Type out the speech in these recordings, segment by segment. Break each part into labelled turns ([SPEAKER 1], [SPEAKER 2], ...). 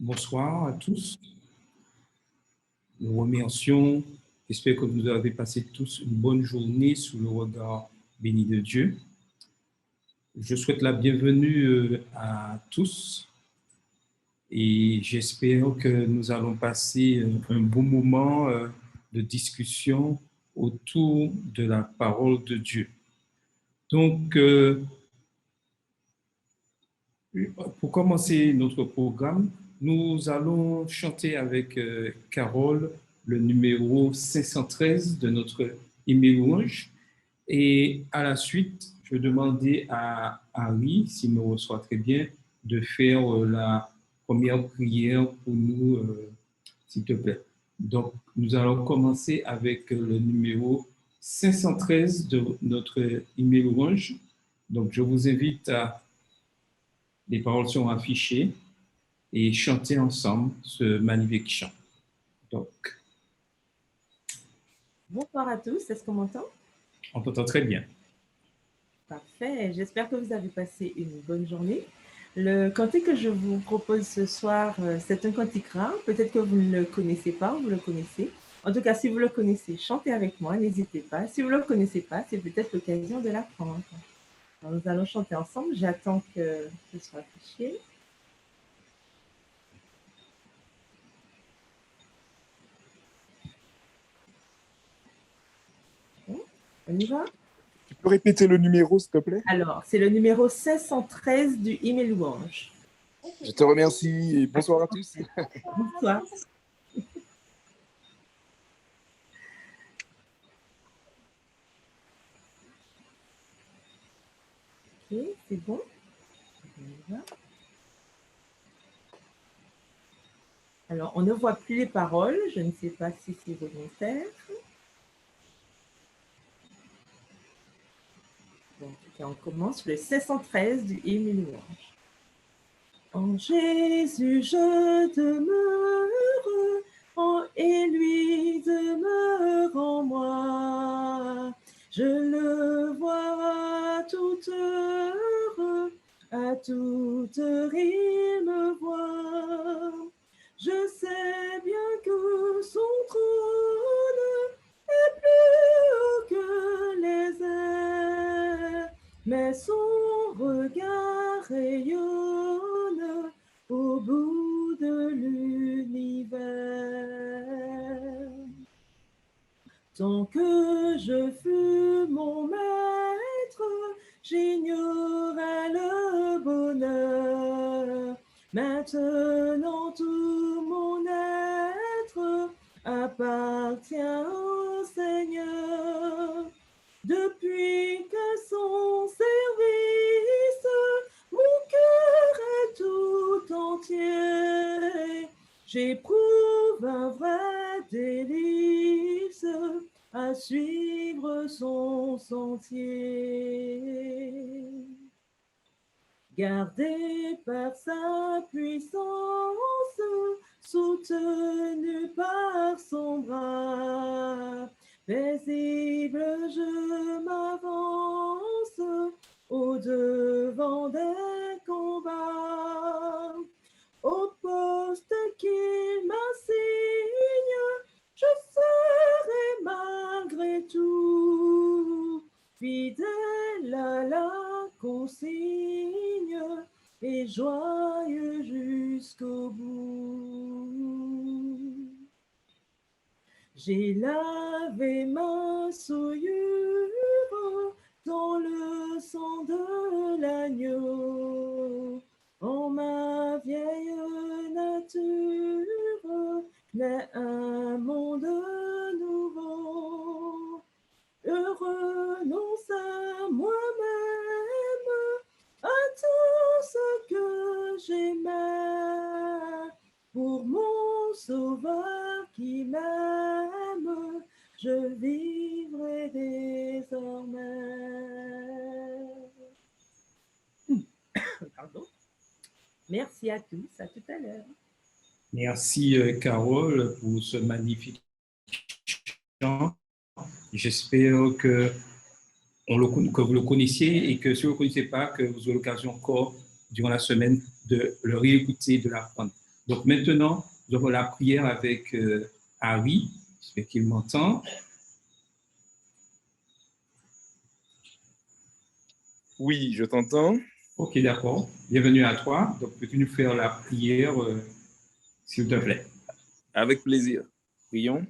[SPEAKER 1] Bonsoir à tous. Nous remercions. J'espère que vous avez passé tous une bonne journée sous le regard béni de Dieu. Je souhaite la bienvenue à tous et j'espère que nous allons passer un bon moment de discussion autour de la parole de Dieu. Donc, pour commencer notre programme, nous allons chanter avec Carole le numéro 513 de notre hymne louange. Et à la suite, je vais demander à Harry, s'il me reçoit très bien, de faire la première prière pour nous, s'il te plaît. Donc, nous allons commencer avec le numéro 513 de notre hymne louange. Donc, je vous invite à... Les paroles sont affichées et chanter ensemble ce magnifique chant. Donc,
[SPEAKER 2] bonsoir à tous, est-ce qu'on m'entend?
[SPEAKER 1] On t'entend très bien.
[SPEAKER 2] Parfait, j'espère que vous avez passé une bonne journée. Le cantique que je vous propose ce soir, c'est un cantique rare. Peut-être que vous ne le connaissez pas, vous le connaissez. En tout cas, si vous le connaissez, chantez avec moi, n'hésitez pas. Si vous ne le connaissez pas, c'est peut-être l'occasion de l'apprendre. Nous allons chanter ensemble. J'attends que ce soit affiché. Bon, on y va?
[SPEAKER 3] Tu peux répéter le numéro, s'il te plaît?
[SPEAKER 2] Alors, c'est le numéro 513 du hymne louange.
[SPEAKER 3] Je te remercie et bonsoir à tous.
[SPEAKER 2] Bonsoir. Ok, c'est bon. Alors, on ne voit plus les paroles. Je ne sais pas si c'est volontaire. Bon, on commence le 513 du hymne louange. En Jésus, je demeure, et lui demeure en moi. Je le vois à toute heure il me voit. Je sais bien que son trône est plus haut que les airs, mais son regard rayonne au bout de l'univers. Tant que je fus mon maître, j'ignorais le bonheur. Maintenant tout mon être appartient au Seigneur. Depuis que son service, mon cœur est tout entier. J'éprouve un vrai délice à suivre son sentier. Gardé par sa puissance, soutenu par son bras, paisible je m'avance au-devant des combats. Au poste qu'il m'assigne, je serai malgré tout fidèle à la consigne et joyeux jusqu'au bout. J'ai lavé ma souillure dans le sang de l'agneau. En ma vieille nature naît un monde nouveau. Je renonce à moi-même, à tout ce que j'aimais. Pour mon sauveur qui m'aime, je vivrai désormais. Pardon. Merci à tous, à tout à l'heure.
[SPEAKER 1] Merci Carole pour ce magnifique chant. J'espère que vous le connaissiez et que si vous ne le connaissez pas, que vous aurez l'occasion encore durant la semaine de le réécouter, de l'apprendre. Donc maintenant, nous avons la prière avec Harry, j'espère qu'il m'entend.
[SPEAKER 3] Oui, je t'entends.
[SPEAKER 1] Ok, d'accord. Bienvenue à toi. Donc, peux-tu nous faire la prière, s'il te plaît?
[SPEAKER 3] Avec plaisir. Prions.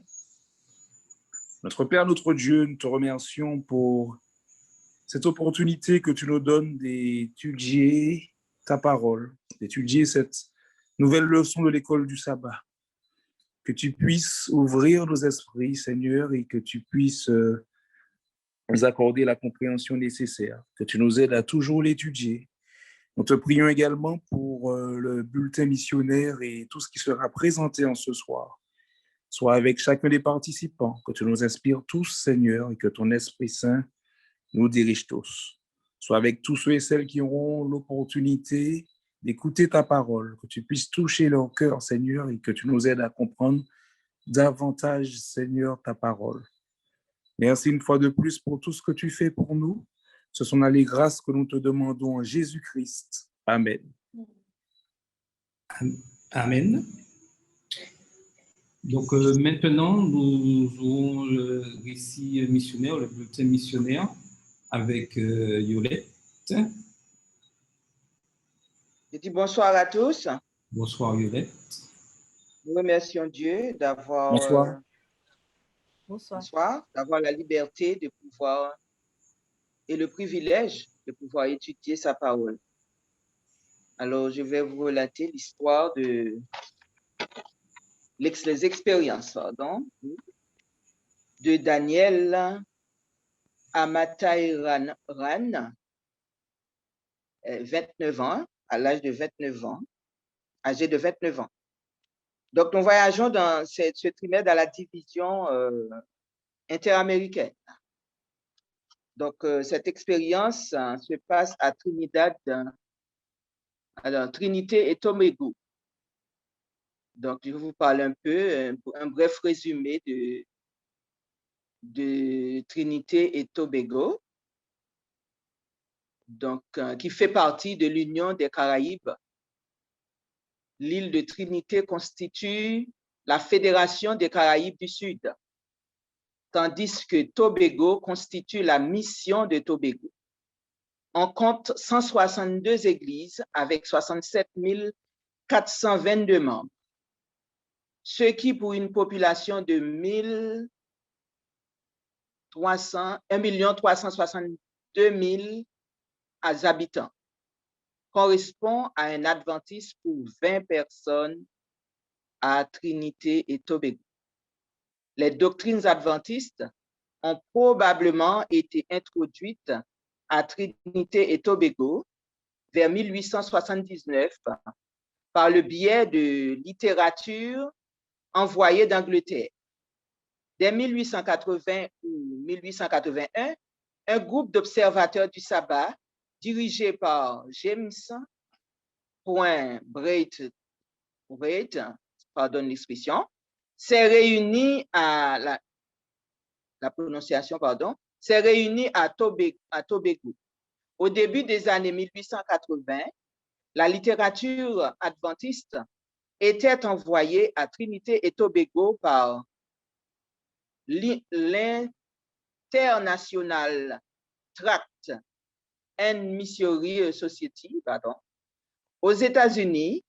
[SPEAKER 3] Notre Père, notre Dieu, nous te remercions pour cette opportunité que tu nous donnes d'étudier ta parole, d'étudier cette nouvelle leçon de l'école du sabbat. Que tu puisses ouvrir nos esprits, Seigneur, et que tu puisses nous accorder la compréhension nécessaire, que tu nous aides à toujours l'étudier. Nous te prions également pour le bulletin missionnaire et tout ce qui sera présenté en ce soir. Sois avec chacun des participants, que tu nous inspires tous, Seigneur, et que ton Esprit Saint nous dirige tous. Sois avec tous ceux et celles qui auront l'opportunité d'écouter ta parole, que tu puisses toucher leur cœur, Seigneur, et que tu nous aides à comprendre davantage, Seigneur, ta parole. Merci une fois de plus pour tout ce que tu fais pour nous. Ce sont là les grâces que nous te demandons en Jésus-Christ. Amen.
[SPEAKER 1] Amen. Donc maintenant, nous aurons le récit missionnaire, le bulletin missionnaire avec Yolette.
[SPEAKER 4] Je dis bonsoir à tous.
[SPEAKER 1] Bonsoir Yolette.
[SPEAKER 4] Nous remercions Dieu
[SPEAKER 3] Bonsoir.
[SPEAKER 4] d'avoir la liberté de pouvoir et le privilège de pouvoir étudier sa parole. Alors, je vais vous relater l'histoire de les expériences de Daniel Amatairan, 29 ans, à l'âge de 29 ans, âgé de 29 ans. Donc, nous voyageons dans ce trimestre dans la division interaméricaine. Donc, cette expérience se passe à Trinidad, alors Trinité et Tobago. Donc, je vais vous parler un peu, un bref résumé de Trinité et Tobago, donc, qui fait partie de l'Union des Caraïbes. L'île de Trinité constitue la Fédération des Caraïbes du Sud, tandis que Tobago constitue la mission de Tobago. On compte 162 églises avec 67 422 membres, ce qui, pour une population de 1 362 000 habitants, correspond à un adventiste pour 20 personnes à Trinité et Tobago. Les doctrines adventistes ont probablement été introduites à Trinité et Tobago vers 1879 par le biais de littérature envoyée d'Angleterre. Dès 1880 ou 1881, un groupe d'observateurs du sabbat dirigé par James Braith, pardonne l'expression, s'est réuni à la prononciation, pardon, s'est réuni à Tobago. Au début des années 1880, la littérature adventiste était envoyée à Trinité et Tobago par l'International Tract and Missionary Society. Aux États-Unis,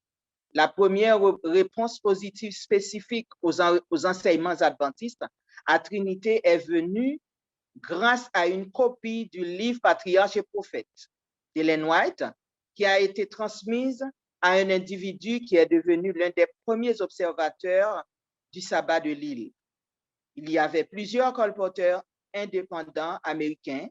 [SPEAKER 4] la première réponse positive spécifique aux enseignements adventistes à Trinité est venue grâce à une copie du livre Patriarches et Prophètes d'Ellen White, qui a été transmise à un individu qui est devenu l'un des premiers observateurs du sabbat de l'île. Il y avait plusieurs colporteurs indépendants américains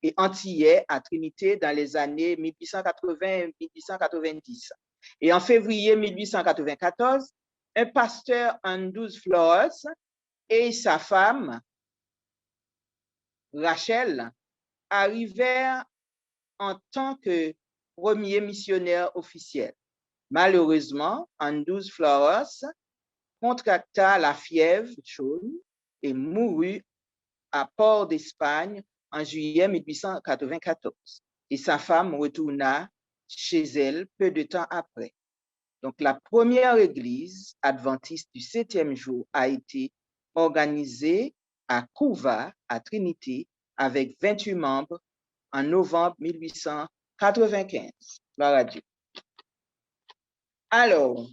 [SPEAKER 4] et antillais à Trinité dans les années 1880 et 1890. Et en février 1894, un pasteur Andrew Flowers et sa femme Rachel arrivèrent en tant que premier missionnaire officiel. Malheureusement, Andrew Flowers contracta la fièvre jaune et mourut à Port d'Espagne en juillet 1894. Et sa femme retourna chez elle peu de temps après. Donc, la première église adventiste du 7e jour a été organisée à Couva, à Trinité, avec 28 membres en novembre 1895. Gloire à Dieu. Alors,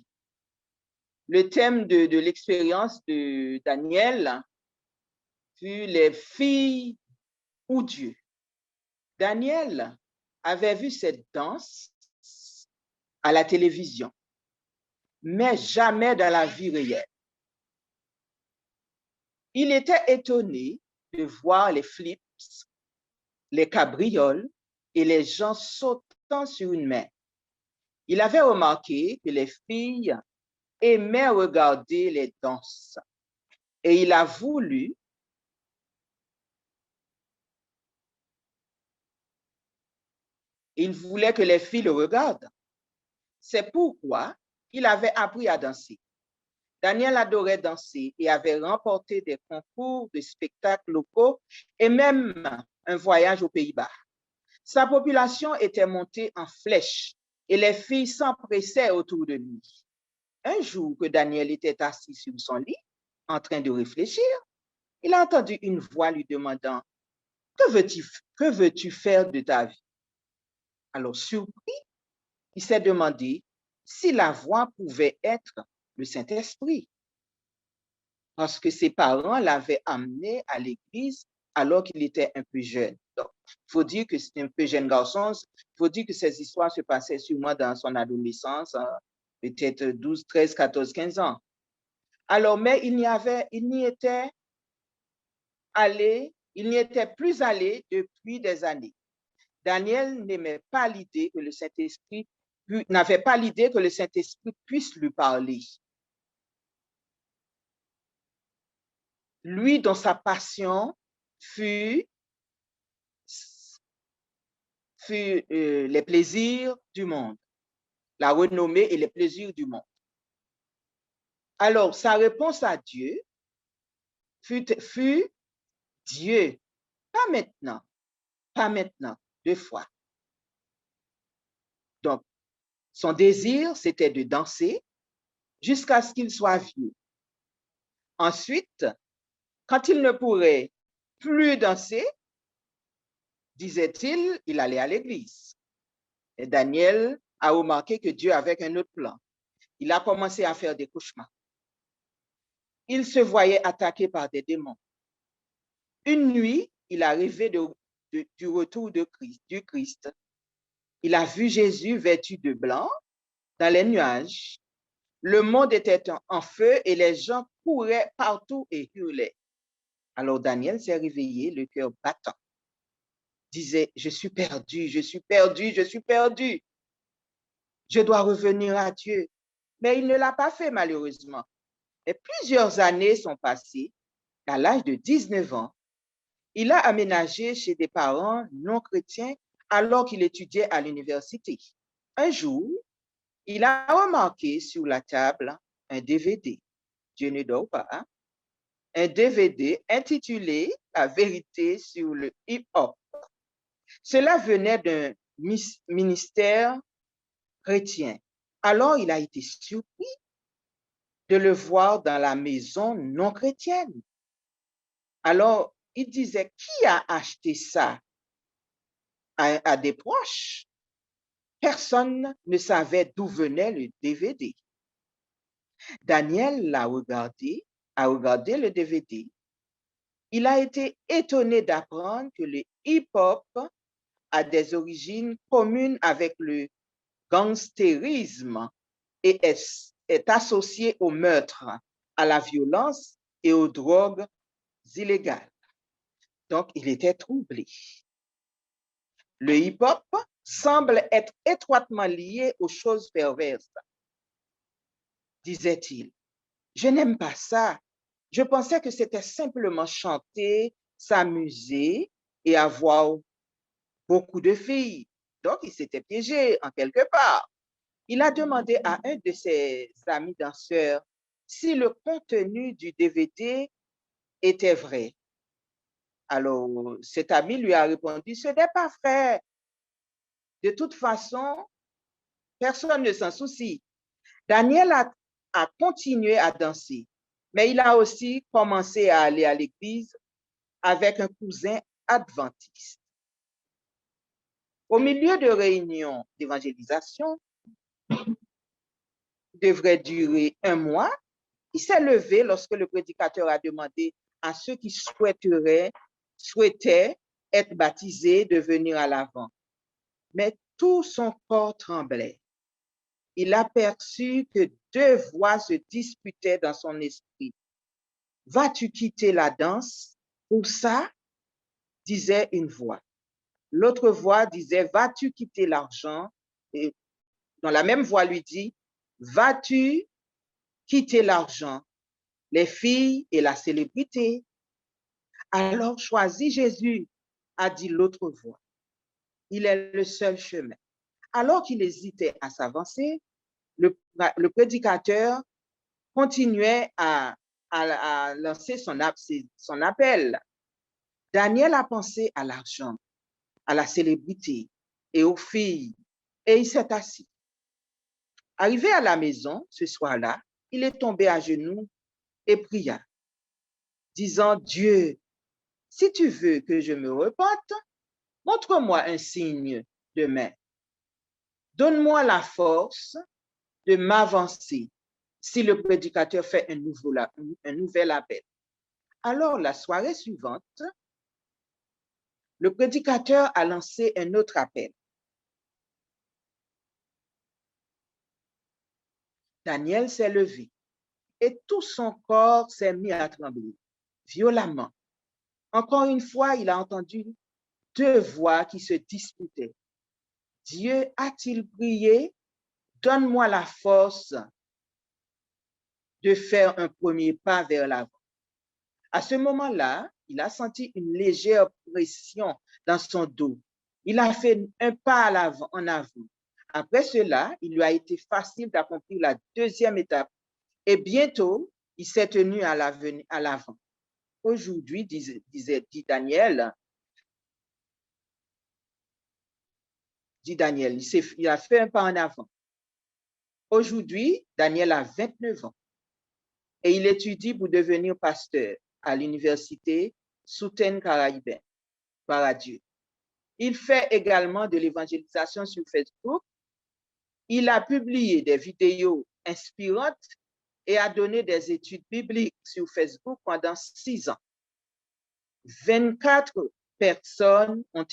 [SPEAKER 4] le thème de l'expérience de Daniel fut les filles ou Dieu. Daniel avait vu cette danse à la télévision, mais jamais dans la vie réelle. Il était étonné de voir les flips, les cabrioles et les gens sautant sur une main. Il avait remarqué que les filles aimaient regarder les danses et il a voulu il voulait que les filles le regardent. C'est pourquoi il avait appris à danser. Daniel adorait danser et avait remporté des concours de spectacles locaux et même un voyage aux Pays-Bas. Sa population était montée en flèche et les filles s'empressaient autour de lui. Un jour que Daniel était assis sur son lit, en train de réfléchir, il a entendu une voix lui demandant « Que veux-tu faire de ta vie ?» Alors, surpris, il s'est demandé si la voix pouvait être le Saint-Esprit, parce que ses parents l'avaient amené à l'église alors qu'il était un peu jeune. Donc, il faut dire que c'était un peu jeune garçon, il faut dire que ces histoires se passaient sûrement dans son adolescence, peut-être 12, 13, 14, 15 ans. Alors, mais il n'y était plus allé depuis des années. Daniel n'aimait pas l'idée que le Saint-Esprit n'avait pas l'idée que le Saint-Esprit puisse lui parler. Lui, dont sa passion fut les plaisirs du monde, la renommée et les plaisirs du monde. Alors, sa réponse à Dieu fut Dieu, pas maintenant, 2 fois. Donc, son désir, c'était de danser jusqu'à ce qu'il soit vieux. Ensuite, quand il ne pourrait plus danser, disait-il, il allait à l'église. Et Daniel a remarqué que Dieu avait un autre plan. Il a commencé à faire des cauchemars. Il se voyait attaqué par des démons. Une nuit, il a rêvé du retour du Christ. Il a vu Jésus vêtu de blanc dans les nuages. Le monde était en feu et les gens couraient partout et hurlaient. Alors Daniel s'est réveillé, le cœur battant. Disait, je suis perdu, je suis perdu, je suis perdu. Je dois revenir à Dieu. Mais il ne l'a pas fait malheureusement. Et plusieurs années sont passées. À l'âge de 19 ans, il a aménagé chez des parents non chrétiens alors qu'il étudiait à l'université. Un jour, il a remarqué sur la table un DVD. Dieu ne dort pas, hein? Un DVD intitulé La vérité sur le hip-hop. Cela venait d'un ministère chrétien. Alors, il a été surpris de le voir dans la maison non chrétienne. Alors, il disait, qui a acheté ça à des proches? Personne ne savait d'où venait le DVD. Daniel a regardé le DVD. Il a été étonné d'apprendre que le hip-hop a des origines communes avec le gangstérisme et est associé au meurtre, à la violence et aux drogues illégales. Donc, il était troublé. Le hip-hop semble être étroitement lié aux choses perverses, disait-il. Je n'aime pas ça. Je pensais que c'était simplement chanter, s'amuser et avoir beaucoup de filles. Donc, il s'était piégé en quelque part. Il a demandé à un de ses amis danseurs si le contenu du DVD était vrai. Alors, cet ami lui a répondu, ce n'est pas vrai. De toute façon, personne ne s'en soucie. Daniel a continué à danser, mais il a aussi commencé à aller à l'église avec un cousin adventiste. Au milieu de réunions d'évangélisation, qui devrait durer 1 mois, il s'est levé lorsque le prédicateur a demandé à ceux qui souhaitaient être baptisés de venir à l'avant. Mais tout son corps tremblait. Il aperçut que 2 voix se disputaient dans son esprit. « Vas-tu quitter la danse pour ça ?» disait une voix. L'autre voix disait « Vas-tu quitter l'argent ?» Et dans la même voix lui dit « Vas-tu quitter l'argent, les filles et la célébrité ?» Alors choisis Jésus, a dit l'autre voix. Il est le seul chemin. Alors qu'il hésitait à s'avancer, le prédicateur continuait à lancer son appel. Daniel a pensé à l'argent, à la célébrité et aux filles, et il s'est assis. Arrivé à la maison, ce soir-là, il est tombé à genoux et pria, disant, « Dieu, si tu veux que je me repente, montre-moi un signe de main. Donne-moi la force de m'avancer si le prédicateur fait un nouvel appel. » Alors, la soirée suivante, le prédicateur a lancé un autre appel. Daniel s'est levé et tout son corps s'est mis à trembler violemment. Encore une fois, il a entendu 2 voix qui se disputaient. Dieu a-t-il prié? Donne-moi la force de faire un premier pas vers l'avant. À ce moment-là, il a senti une légère pression dans son dos. Il a fait un pas en avant. Après cela, il lui a été facile d'accomplir la 2e étape. Et bientôt, il s'est tenu à l'avant. Aujourd'hui, dit Daniel, il a fait un pas en avant. Aujourd'hui, Daniel a 29 ans et il étudie pour devenir pasteur à l'université Southern Caribbean, par Dieu. Il fait également de l'évangélisation sur Facebook. Il a publié des vidéos inspirantes et a donné des études bibliques sur Facebook pendant 6 ans. 24 personnes ont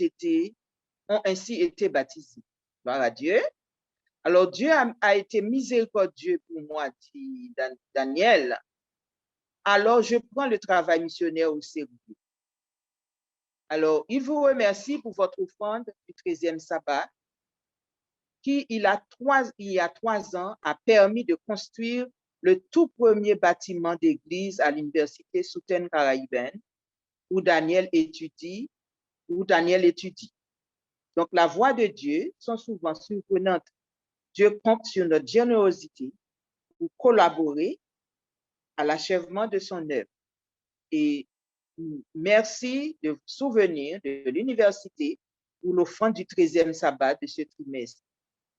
[SPEAKER 4] ainsi été baptisées. Gloire à Dieu. Alors, Dieu a été miséricordieux pour moi, dit Daniel. Alors, je prends le travail missionnaire au sérieux. Alors, il vous remercie pour votre offrande du 13e sabbat qui, il y a 3 ans, a permis de construire le tout premier bâtiment d'église à l'université Southern Caribbean où Daniel étudie. Donc, la voix de Dieu sont souvent surprenantes. Dieu compte sur notre générosité pour collaborer à l'achèvement de son œuvre. Et merci de vous souvenir de l'université pour l'offrande du 13e sabbat de ce trimestre,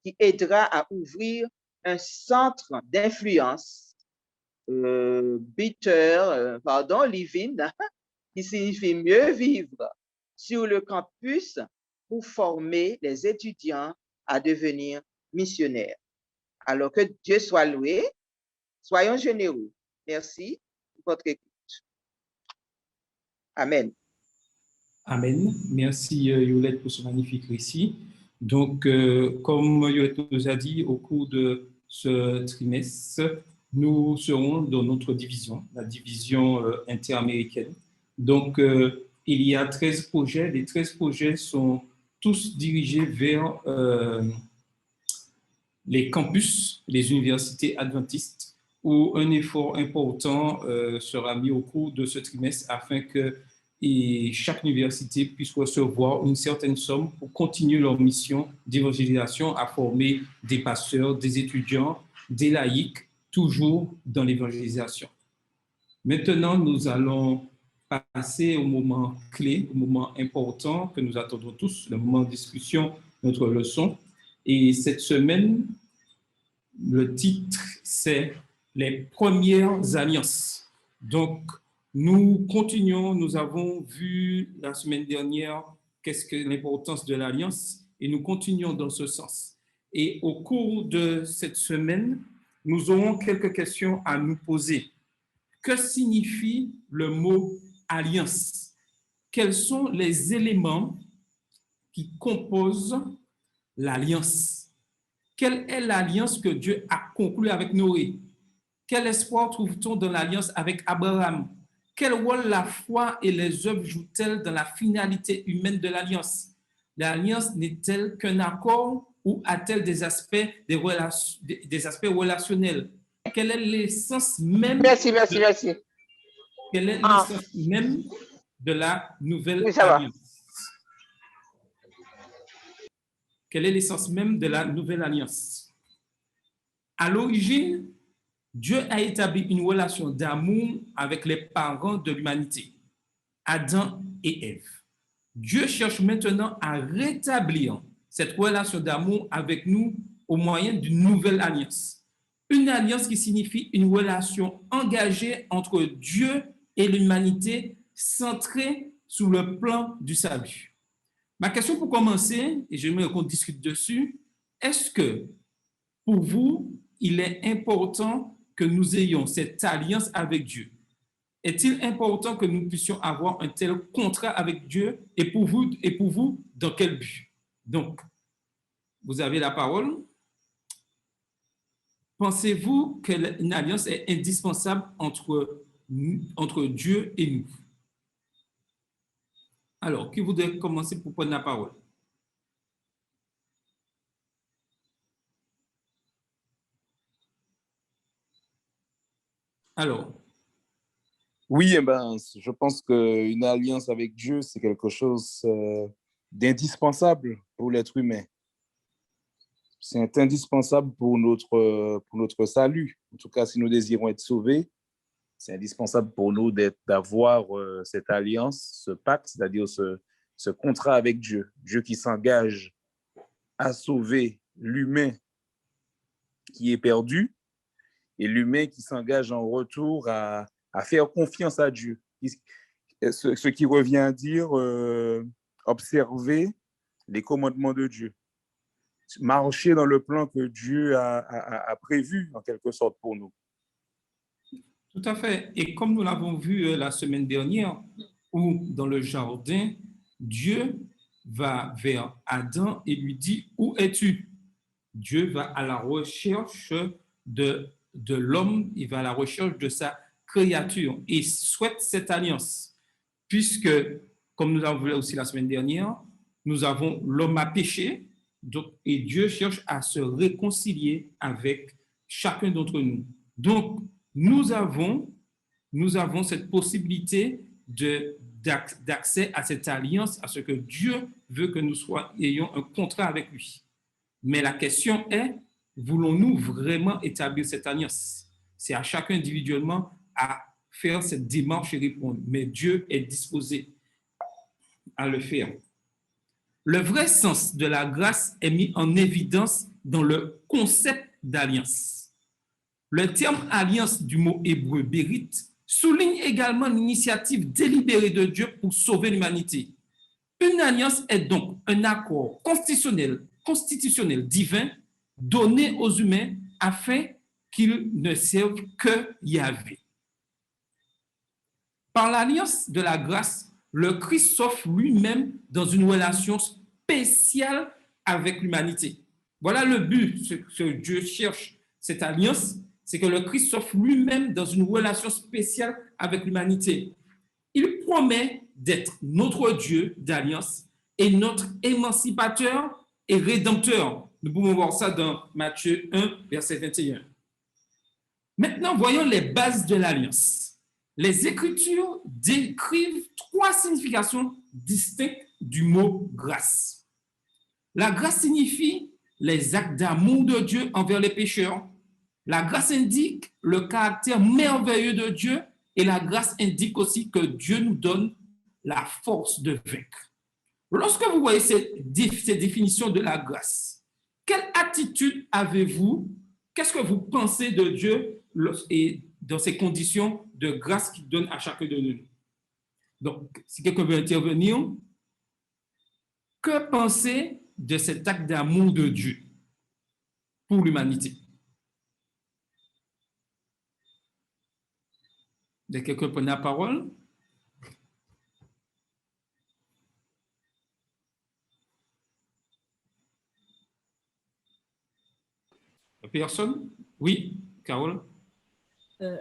[SPEAKER 4] qui aidera à ouvrir un centre d'influence, living, qui signifie mieux vivre, sur le campus pour former les étudiants à devenir missionnaires. Alors que Dieu soit loué, soyons généreux. Merci pour votre écoute. Amen.
[SPEAKER 1] Amen. Merci Yolette pour ce magnifique récit. Donc, comme Yolette nous a dit, au cours de ce trimestre, nous serons dans notre division, la division interaméricaine. Donc, il y a 13 projets. Les 13 projets sont tous dirigés vers les campus, les universités adventistes, où un effort important sera mis au cours de ce trimestre afin que chaque université puisse recevoir une certaine somme pour continuer leur mission d'évangélisation à former des pasteurs, des étudiants, des laïcs, toujours dans l'évangélisation. Maintenant, nous allons passer au moment clé, au moment important que nous attendons tous, le moment de discussion, notre leçon. Et cette semaine, Le titre, c'est les premières alliances. Donc, nous continuons, nous avons vu la semaine dernière qu'est-ce que l'importance de l'alliance et nous continuons dans ce sens. Et au cours de cette semaine, nous aurons quelques questions à nous poser. Que signifie le mot alliance? Quels sont les éléments qui composent l'alliance? Quelle est l'alliance que Dieu a conclue avec Noé? Quel espoir trouve-t-on dans l'alliance avec Abraham? Quel rôle la foi et les œuvres jouent-elles dans la finalité humaine de l'alliance? L'alliance n'est-elle qu'un accord ou a-t-elle des aspects relationnels? Quelle est l'essence même?
[SPEAKER 4] Merci.
[SPEAKER 1] Quelle est l'essence même de la nouvelle
[SPEAKER 4] Oui, ça va.
[SPEAKER 1] alliance? Quelle est l'essence même de la nouvelle alliance? À l'origine, Dieu a établi une relation d'amour avec les parents de l'humanité, Adam et Ève. Dieu cherche maintenant à rétablir cette relation d'amour avec nous au moyen d'une nouvelle alliance. Une alliance qui signifie une relation engagée entre Dieu et l'humanité centrée sur le plan du salut. Ma question pour commencer, et j'aimerais qu'on discute dessus, est-ce que pour vous, il est important que nous ayons cette alliance avec Dieu? Est-il important que nous puissions avoir un tel contrat avec Dieu? Et pour vous, dans quel but? Donc, vous avez la parole. Pensez-vous qu'une alliance est indispensable entre Dieu et nous? Alors, qui voudrait commencer pour prendre la parole? Alors.
[SPEAKER 3] Oui, je pense qu'une alliance avec Dieu, c'est quelque chose d'indispensable pour l'être humain. C'est indispensable pour notre salut. En tout cas, si nous désirons être sauvés, c'est indispensable pour nous d'avoir cette alliance, ce pacte, c'est-à-dire ce contrat avec Dieu. Dieu qui s'engage à sauver l'humain qui est perdu et l'humain qui s'engage en retour à faire confiance à Dieu. Ce qui revient à dire observer les commandements de Dieu. Marcher dans le plan que Dieu a prévu, en quelque sorte, pour nous.
[SPEAKER 1] Tout à fait. Et comme nous l'avons vu la semaine dernière, où dans le jardin, Dieu va vers Adam et lui dit, « Où es-tu » Dieu va à la recherche de l'homme, il va à la recherche de sa créature et souhaite cette alliance. Puisque, comme nous l'avons vu aussi la semaine dernière, nous avons l'homme a péché, donc, et Dieu cherche à se réconcilier avec chacun d'entre nous. Donc, nous avons cette possibilité d'accès à cette alliance, à ce que Dieu veut que nous ayons un contrat avec lui. Mais la question est, voulons-nous vraiment établir cette alliance? C'est à chacun individuellement à faire cette démarche et répondre. Mais Dieu est disposé à le faire. Le vrai sens de la grâce est mis en évidence dans le concept d'alliance. Le terme alliance du mot hébreu bérit souligne également l'initiative délibérée de Dieu pour sauver l'humanité. Une alliance est donc un accord constitutionnel divin donné aux humains afin qu'ils ne servent que Yahvé. Par l'alliance de la grâce, le Christ s'offre lui-même dans une relation spéciale avec l'humanité. Voilà le but, ce que Dieu cherche, cette alliance, c'est que le Christ s'offre lui-même dans une relation spéciale avec l'humanité. Il promet d'être notre Dieu d'alliance et notre émancipateur et rédempteur. Nous pouvons voir ça dans Matthieu 1, verset 21. Maintenant, voyons les bases de l'alliance. Les Écritures décrivent 3 significations distinctes du mot grâce. La grâce signifie les actes d'amour de Dieu envers les pécheurs. La grâce indique le caractère merveilleux de Dieu et la grâce indique aussi que Dieu nous donne la force de vaincre. Lorsque vous voyez ces définitions de la grâce, quelle attitude avez-vous qu'est-ce que vous pensez de Dieu et dans ces conditions de grâce qu'il donne à chacun de nous? Donc, si quelqu'un veut intervenir, que penser de cet acte d'amour de Dieu pour l'humanité? Est-ce que quelqu'un prend la parole? Personne? Oui, Carole?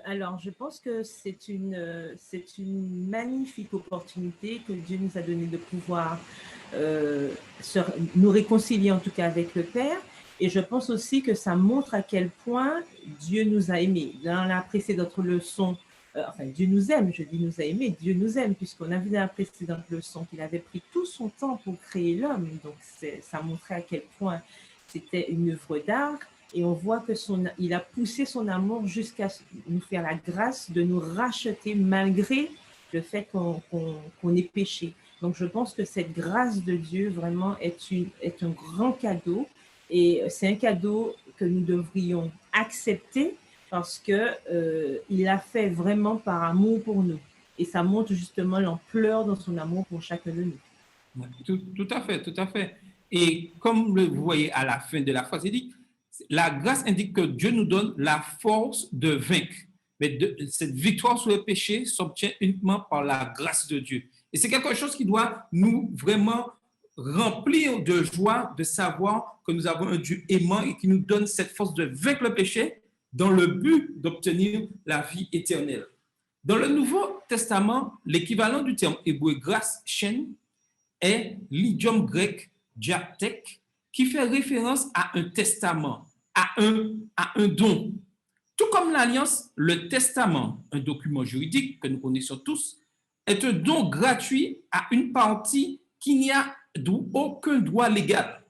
[SPEAKER 2] Alors, je pense que c'est une magnifique opportunité que Dieu nous a donnée de pouvoir nous réconcilier en tout cas avec le Père. Et je pense aussi que ça montre à quel point Dieu nous a aimés. Dans la précédente leçon, enfin, Dieu nous aime, je dis nous a aimés, Dieu nous aime, puisqu'on a vu dans la précédente leçon qu'il avait pris tout son temps pour créer l'homme. Donc, ça montrait à quel point c'était une œuvre d'art. Et on voit que il a poussé son amour jusqu'à nous faire la grâce de nous racheter malgré le fait qu'on ait péché. Donc, je pense que cette grâce de Dieu vraiment est un grand cadeau. Et c'est un cadeau que nous devrions accepter parce qu'il l'a fait vraiment par amour pour nous. Et ça montre justement l'ampleur dans son amour pour chacun de nous.
[SPEAKER 1] Tout à fait, tout à fait. Et comme vous voyez à la fin de la phrase, il dit, la grâce indique que Dieu nous donne la force de vaincre. Mais cette victoire sur le péché s'obtient uniquement par la grâce de Dieu. Et c'est quelque chose qui doit nous vraiment remplir de joie de savoir que nous avons un Dieu aimant et qui nous donne cette force de vaincre le péché dans le but d'obtenir la vie éternelle. Dans le Nouveau Testament, l'équivalent du terme hébreu grâce, chen, est l'idiome grec diathek, qui fait référence à un testament, à un don. Tout comme l'alliance, le testament, un document juridique que nous connaissons tous, est un don gratuit à une partie qui n'y a aucun droit légal.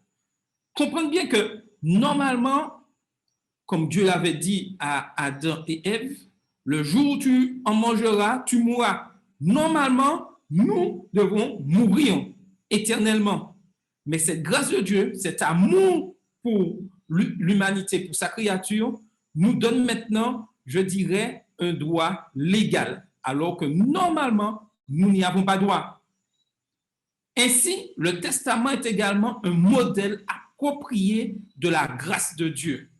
[SPEAKER 1] Comprenez bien que normalement, comme Dieu l'avait dit à Adam et Ève, le jour où tu en mangeras, tu mourras. Normalement, nous devons mourir éternellement. Mais cette grâce de Dieu, cet amour pour l'humanité, pour sa créature, nous donne maintenant, je dirais, un droit légal, alors que normalement, nous n'y avons pas droit. Ainsi, le testament est également un modèle approprié de la grâce de Dieu.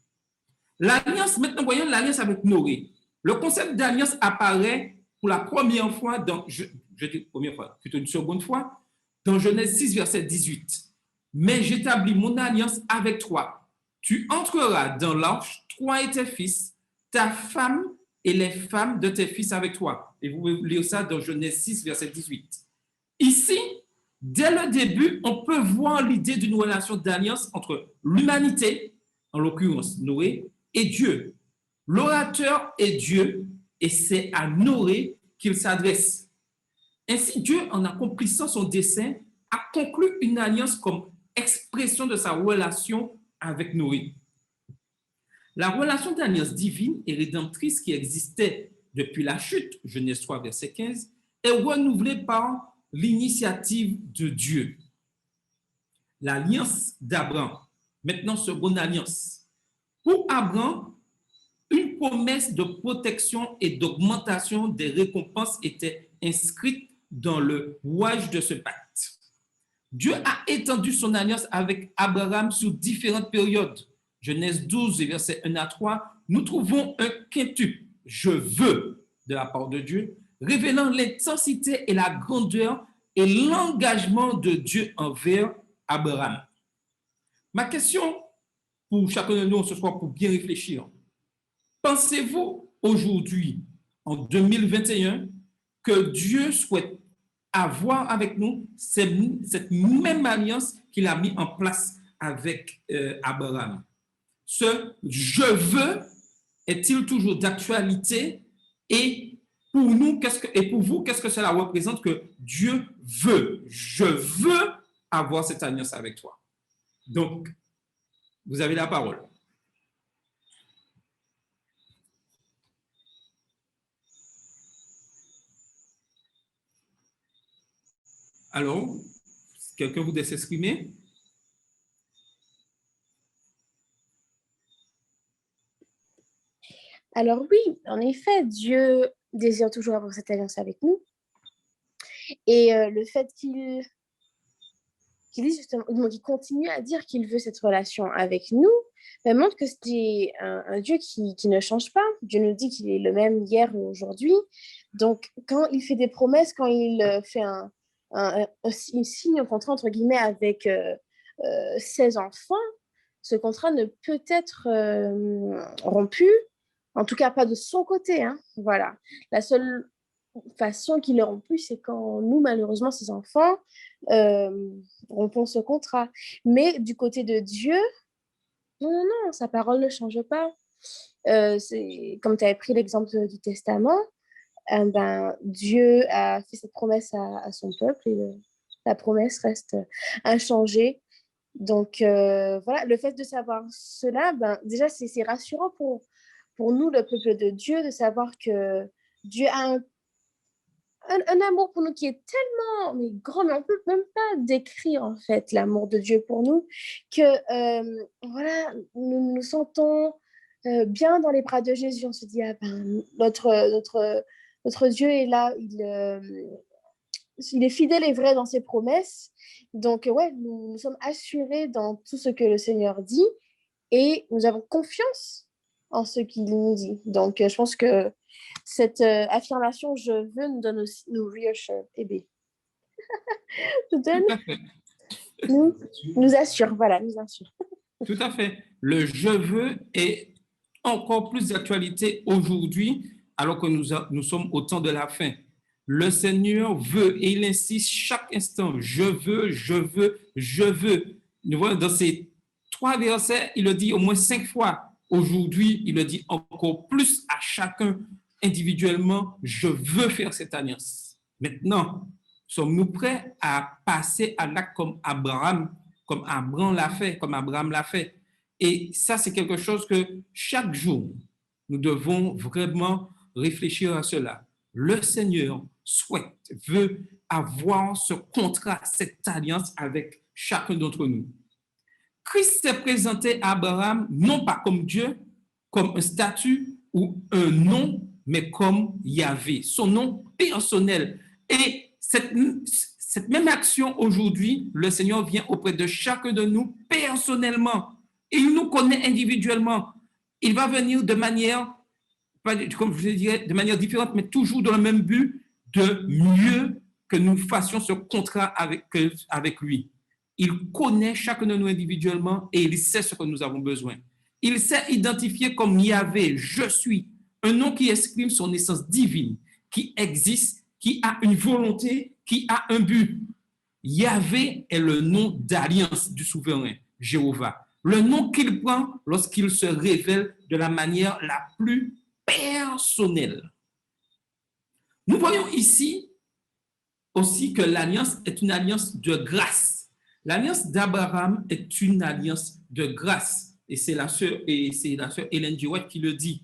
[SPEAKER 1] L'alliance, maintenant, voyons l'alliance avec Noé. Le concept d'alliance apparaît pour la première fois je dis première fois, plutôt une seconde fois, dans Genèse 6, verset 18. Mais j'établis mon alliance avec toi. Tu entreras dans l'arche, toi et tes fils, ta femme et les femmes de tes fils avec toi. Et vous pouvez lire ça dans Genèse 6, verset 18. Ici, dès le début, on peut voir l'idée d'une relation d'alliance entre l'humanité, en l'occurrence Noé, et Dieu. L'orateur est Dieu et c'est à Noé qu'il s'adresse. Ainsi, Dieu, en accomplissant son dessein, a conclu une alliance comme expression de sa relation avec Noé. La relation d'alliance divine et rédemptrice qui existait depuis la chute, Genèse 3, verset 15, est renouvelée par l'initiative de Dieu. L'alliance d'Abraham, maintenant seconde alliance. Pour Abraham, une promesse de protection et d'augmentation des récompenses était inscrite dans le rouage de ce pacte. Dieu a étendu son alliance avec Abraham sur différentes périodes. Genèse 12, versets 1 à 3, nous trouvons un quintuple, je veux, de la part de Dieu, révélant l'intensité et la grandeur et l'engagement de Dieu envers Abraham. Ma question pour chacun de nous ce soir, pour bien réfléchir, pensez-vous aujourd'hui, en 2021, que Dieu souhaite avoir avec nous cette même alliance qu'il a mis en place avec Abraham? Ce « je veux » est-il toujours d'actualité? Et pour nous, et pour vous, qu'est-ce que cela représente que Dieu veut? Je veux avoir cette alliance avec toi. Donc, vous avez la parole. Alors, quelqu'un voudrait s'exprimer?
[SPEAKER 5] Alors oui, en effet, Dieu désire toujours avoir cette alliance avec nous. Et le fait qu'il dit justement, qu'il continue à dire qu'il veut cette relation avec nous, montre que c'est un Dieu qui ne change pas. Dieu nous dit qu'il est le même hier et aujourd'hui. Donc, quand il fait des promesses, quand il fait un signe, un contrat, entre guillemets, avec ses enfants, ce contrat ne peut être rompu, en tout cas pas de son côté. Hein. Voilà. La seule façon qu'il est rompu, c'est quand nous, malheureusement, ses enfants, rompons ce contrat. Mais du côté de Dieu, non, sa parole ne change pas. Comme tu avais pris l'exemple du Testament, Dieu a fait cette promesse à son peuple et la promesse reste inchangée. Donc, voilà, le fait de savoir cela, déjà, c'est rassurant pour nous, le peuple de Dieu, de savoir que Dieu a un amour pour nous qui est tellement grand, mais on ne peut même pas décrire, en fait, l'amour de Dieu pour nous, que, voilà, nous nous sentons bien dans les bras de Jésus. On se dit, notre Dieu est là, il est fidèle et vrai dans ses promesses. Donc, ouais, nous sommes assurés dans tout ce que le Seigneur dit et nous avons confiance en ce qu'il nous dit. Donc, je pense que cette affirmation « je veux » nous reassure. Nous assure, voilà, nous assure.
[SPEAKER 1] Tout à fait. Le « je veux » est encore plus d'actualité aujourd'hui, alors que nous sommes au temps de la fin. Le Seigneur veut et il insiste chaque instant. Je veux, je veux, je veux. Nous voyons dans ces 3 versets, il le dit au moins 5 fois. Aujourd'hui, il le dit encore plus à chacun individuellement. Je veux faire cette alliance. Maintenant, sommes-nous prêts à passer à l'acte comme Abraham l'a fait? Et ça, c'est quelque chose que chaque jour, nous devons vraiment réfléchir à cela. Le Seigneur veut avoir ce contrat, cette alliance avec chacun d'entre nous. Christ s'est présenté à Abraham non pas comme Dieu, comme un statut ou un nom, mais comme Yahvé, son nom personnel. Et cette même action aujourd'hui, le Seigneur vient auprès de chacun de nous personnellement. Et il nous connaît individuellement. Il va venir de manière, comme je dirais, de manière différente, mais toujours dans le même but de mieux que nous fassions ce contrat avec lui. Il connaît chacun de nous individuellement et il sait ce que nous avons besoin. Il sait identifier comme Yahvé, je suis, un nom qui exprime son essence divine, qui existe, qui a une volonté, qui a un but. Yahvé est le nom d'alliance du souverain, Jéhovah. Le nom qu'il prend lorsqu'il se révèle de la manière la plus personnelle. Nous voyons ici aussi que l'alliance est une alliance de grâce. L'alliance d'Abraham est une alliance de grâce. Et c'est la sœur Ellen G. White qui le dit.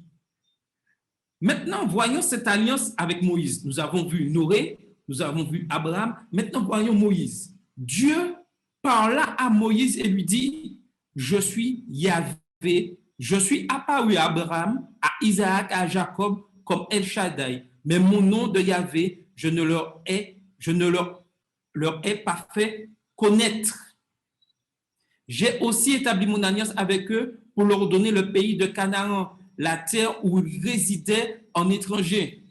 [SPEAKER 1] Maintenant, voyons cette alliance avec Moïse. Nous avons vu Noé, nous avons vu Abraham. Maintenant, voyons Moïse. Dieu parla à Moïse et lui dit, je suis Yahvé, je suis apparu à Abraham, à Isaac, à Jacob, comme El Shaddai. Mais mon nom de Yahvé, je ne leur ai pas fait connaître. J'ai aussi établi mon alliance avec eux pour leur donner le pays de Canaan, la terre où ils résidaient en étranger.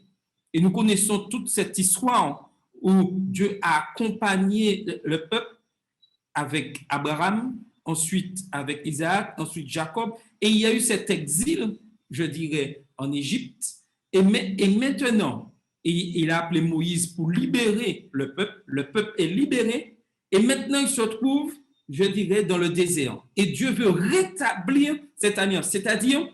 [SPEAKER 1] Et nous connaissons toute cette histoire où Dieu a accompagné le peuple avec Abraham, ensuite avec Isaac, ensuite Jacob. Et il y a eu cet exil, je dirais, en Égypte. Et maintenant, il a appelé Moïse pour libérer le peuple. Le peuple est libéré. Et maintenant, il se trouve, je dirais, dans le désert. Et Dieu veut rétablir cette alliance. C'est-à-dire,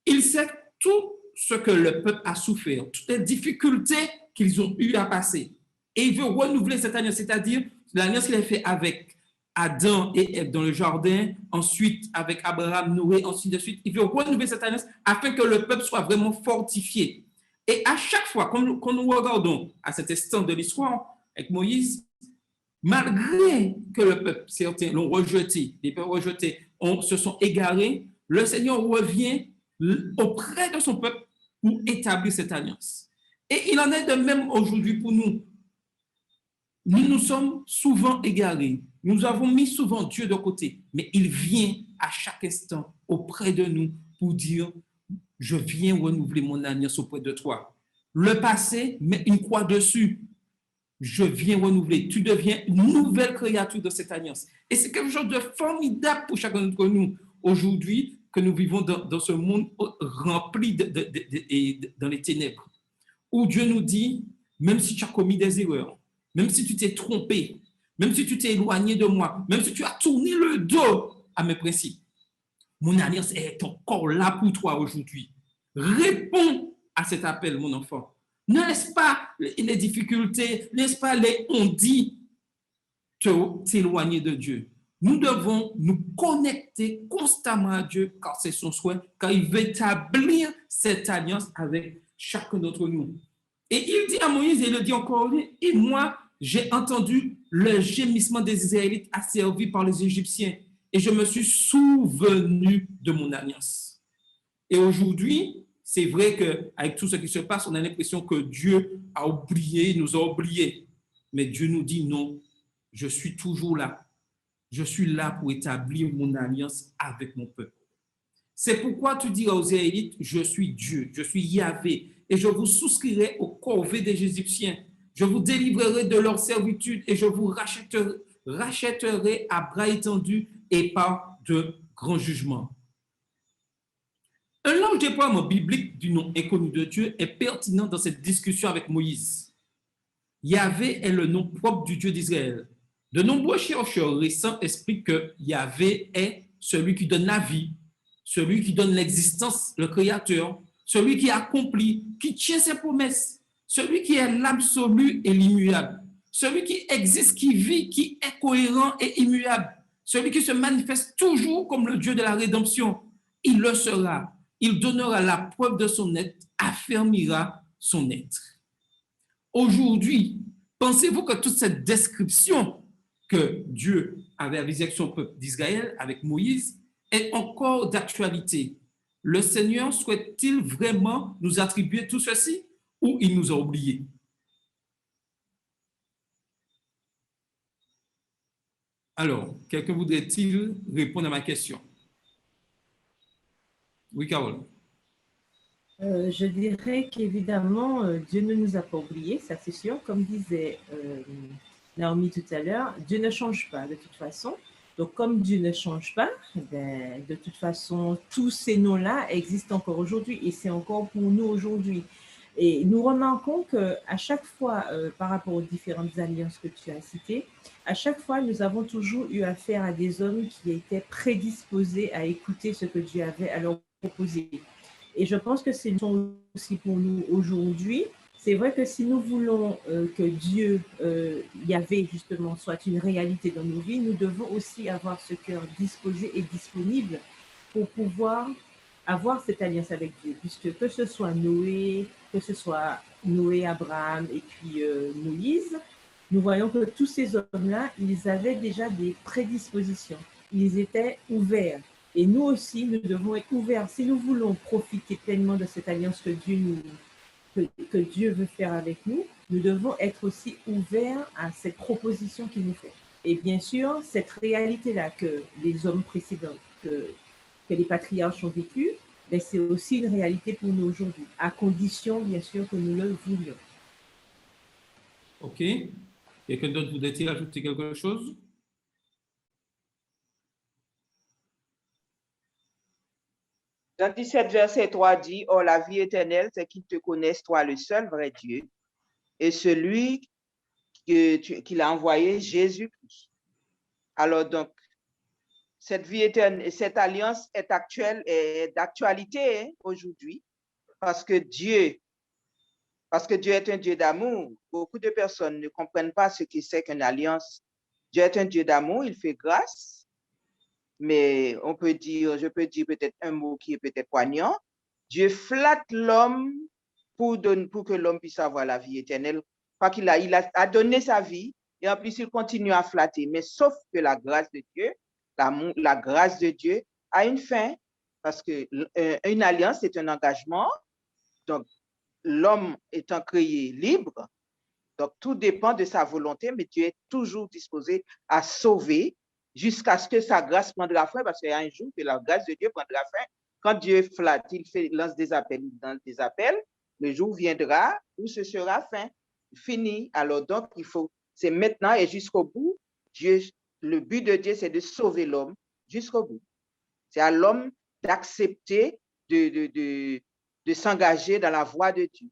[SPEAKER 1] il sait tout ce que le peuple a souffert, toutes les difficultés qu'ils ont eu à passer. Et il veut renouveler cette alliance, c'est-à-dire l'alliance qu'il a fait avec Adam et Ève dans le jardin, ensuite avec Abraham, Noé, ensuite de suite. Il veut renouveler cette alliance afin que le peuple soit vraiment fortifié. Et à chaque fois, quand nous regardons à cet instant de l'histoire avec Moïse, malgré que le peuple, certains l'ont rejeté, les peuples rejetés se sont égarés, le Seigneur revient auprès de son peuple pour établir cette alliance. Et il en est de même aujourd'hui pour nous. Nous nous sommes souvent égarés. Nous avons mis souvent Dieu de côté, mais il vient à chaque instant auprès de nous pour dire, je viens renouveler mon alliance auprès de toi. Le passé, mets une croix dessus. Je viens renouveler. Tu deviens une nouvelle créature de cette alliance. Et c'est quelque chose de formidable pour chacun d'entre nous aujourd'hui que nous vivons dans ce monde rempli dans les ténèbres, où Dieu nous dit, même si tu as commis des erreurs, même si tu t'es trompé, même si tu t'es éloigné de moi, même si tu as tourné le dos à mes principes, mon alliance est encore là pour toi aujourd'hui. Réponds à cet appel, mon enfant. Ne laisse pas les difficultés, ne laisse pas les on-dit t'éloigner de Dieu. Nous devons nous connecter constamment à Dieu car c'est son souhait, car il veut établir cette alliance avec chacun d'entre nous. Et il dit à Moïse, et il le dit encore, et moi, j'ai entendu le gémissement des Israélites asservis par les Égyptiens et je me suis souvenu de mon alliance. Et aujourd'hui, c'est vrai qu'avec tout ce qui se passe, on a l'impression que Dieu a oublié, nous a oubliés. Mais Dieu nous dit non, je suis toujours là. Je suis là pour établir mon alliance avec mon peuple. C'est pourquoi tu diras aux Israélites, je suis Dieu, je suis Yahvé, et je vous souscrirai aux corvées des Égyptiens. Je vous délivrerai de leur servitude et je vous rachèterai à bras étendus et par de grands jugements. Un large déploiement biblique du nom inconnu de Dieu est pertinent dans cette discussion avec Moïse. Yahvé est le nom propre du Dieu d'Israël. De nombreux chercheurs récents expliquent que Yahvé est celui qui donne la vie, celui qui donne l'existence, le Créateur, celui qui accomplit, qui tient ses promesses, celui qui est l'absolu et l'immuable, celui qui existe, qui vit, qui est cohérent et immuable, celui qui se manifeste toujours comme le Dieu de la rédemption. Il le sera, il donnera la preuve de son être, affermira son être. Aujourd'hui, pensez-vous que toute cette description que Dieu avait avisée avec son peuple d'Israël, avec Moïse, est encore d'actualité? Le Seigneur souhaite-t-il vraiment nous attribuer tout ceci ou il nous a oubliés? Alors, quelqu'un voudrait-il répondre à ma question? Oui, Carole.
[SPEAKER 2] Je dirais qu'évidemment, Dieu ne nous a pas oubliés, ça c'est sûr. Comme disait Naomi tout à l'heure, Dieu ne change pas de toute façon. Donc, comme Dieu ne change pas, ben, de toute façon, tous ces noms-là existent encore aujourd'hui et c'est encore pour nous aujourd'hui. Et nous remarquons qu'à chaque fois, par rapport aux différentes alliances que tu as citées, à chaque fois, nous avons toujours eu affaire à des hommes qui étaient prédisposés à écouter ce que Dieu avait à leur proposer. Et je pense que c'est une leçon aussi pour nous aujourd'hui. C'est vrai que si nous voulons que Dieu, Yahvé justement, soit une réalité dans nos vies, nous devons aussi avoir ce cœur disposé et disponible pour pouvoir avoir cette alliance avec Dieu, puisque que ce soit Noé, Abraham et puis Moïse, nous voyons que tous ces hommes-là, ils avaient déjà des prédispositions. Ils étaient ouverts. Et nous aussi, nous devons être ouverts. Si nous voulons profiter pleinement de cette alliance que Dieu veut faire avec nous, nous devons être aussi ouverts à cette proposition qu'il nous fait. Et bien sûr, cette réalité-là que les hommes précédents, que les patriarches ont vécu, ben c'est aussi une réalité pour nous aujourd'hui, à condition, bien sûr, que nous le voulions.
[SPEAKER 1] OK. Quelqu'un d'autre voudrait-il ajouter quelque chose?
[SPEAKER 4] Jean 17, verset 3 dit, « Or la vie éternelle, c'est qu'ils te connaissent, toi le seul vrai Dieu, et celui qu'il a envoyé, Jésus-Christ. » Alors donc, cette vie éternelle, cette alliance est actuelle et d'actualité aujourd'hui, parce que Dieu est un Dieu d'amour. Beaucoup de personnes ne comprennent pas ce que c'est qu'une alliance. Dieu est un Dieu d'amour, il fait grâce. Mais je peux dire peut-être un mot qui est peut-être poignant. Dieu flatte l'homme pour que l'homme puisse avoir la vie éternelle. Parce qu'il a donné sa vie et en plus il continue à flatter. Mais sauf que la grâce de Dieu, la grâce de Dieu a une fin. parce que une alliance est un engagement. Donc, l'homme étant créé libre, donc tout dépend de sa volonté, mais Dieu est toujours disposé à sauver jusqu'à ce que sa grâce prendra fin, parce qu'il y a un jour que la grâce de Dieu prendra fin. Quand Dieu flatte, lance des appels, le jour viendra où ce sera fin, fini. Alors donc, c'est maintenant et jusqu'au bout. Le but de Dieu, c'est de sauver l'homme jusqu'au bout. C'est à l'homme d'accepter de s'engager dans la voie de Dieu.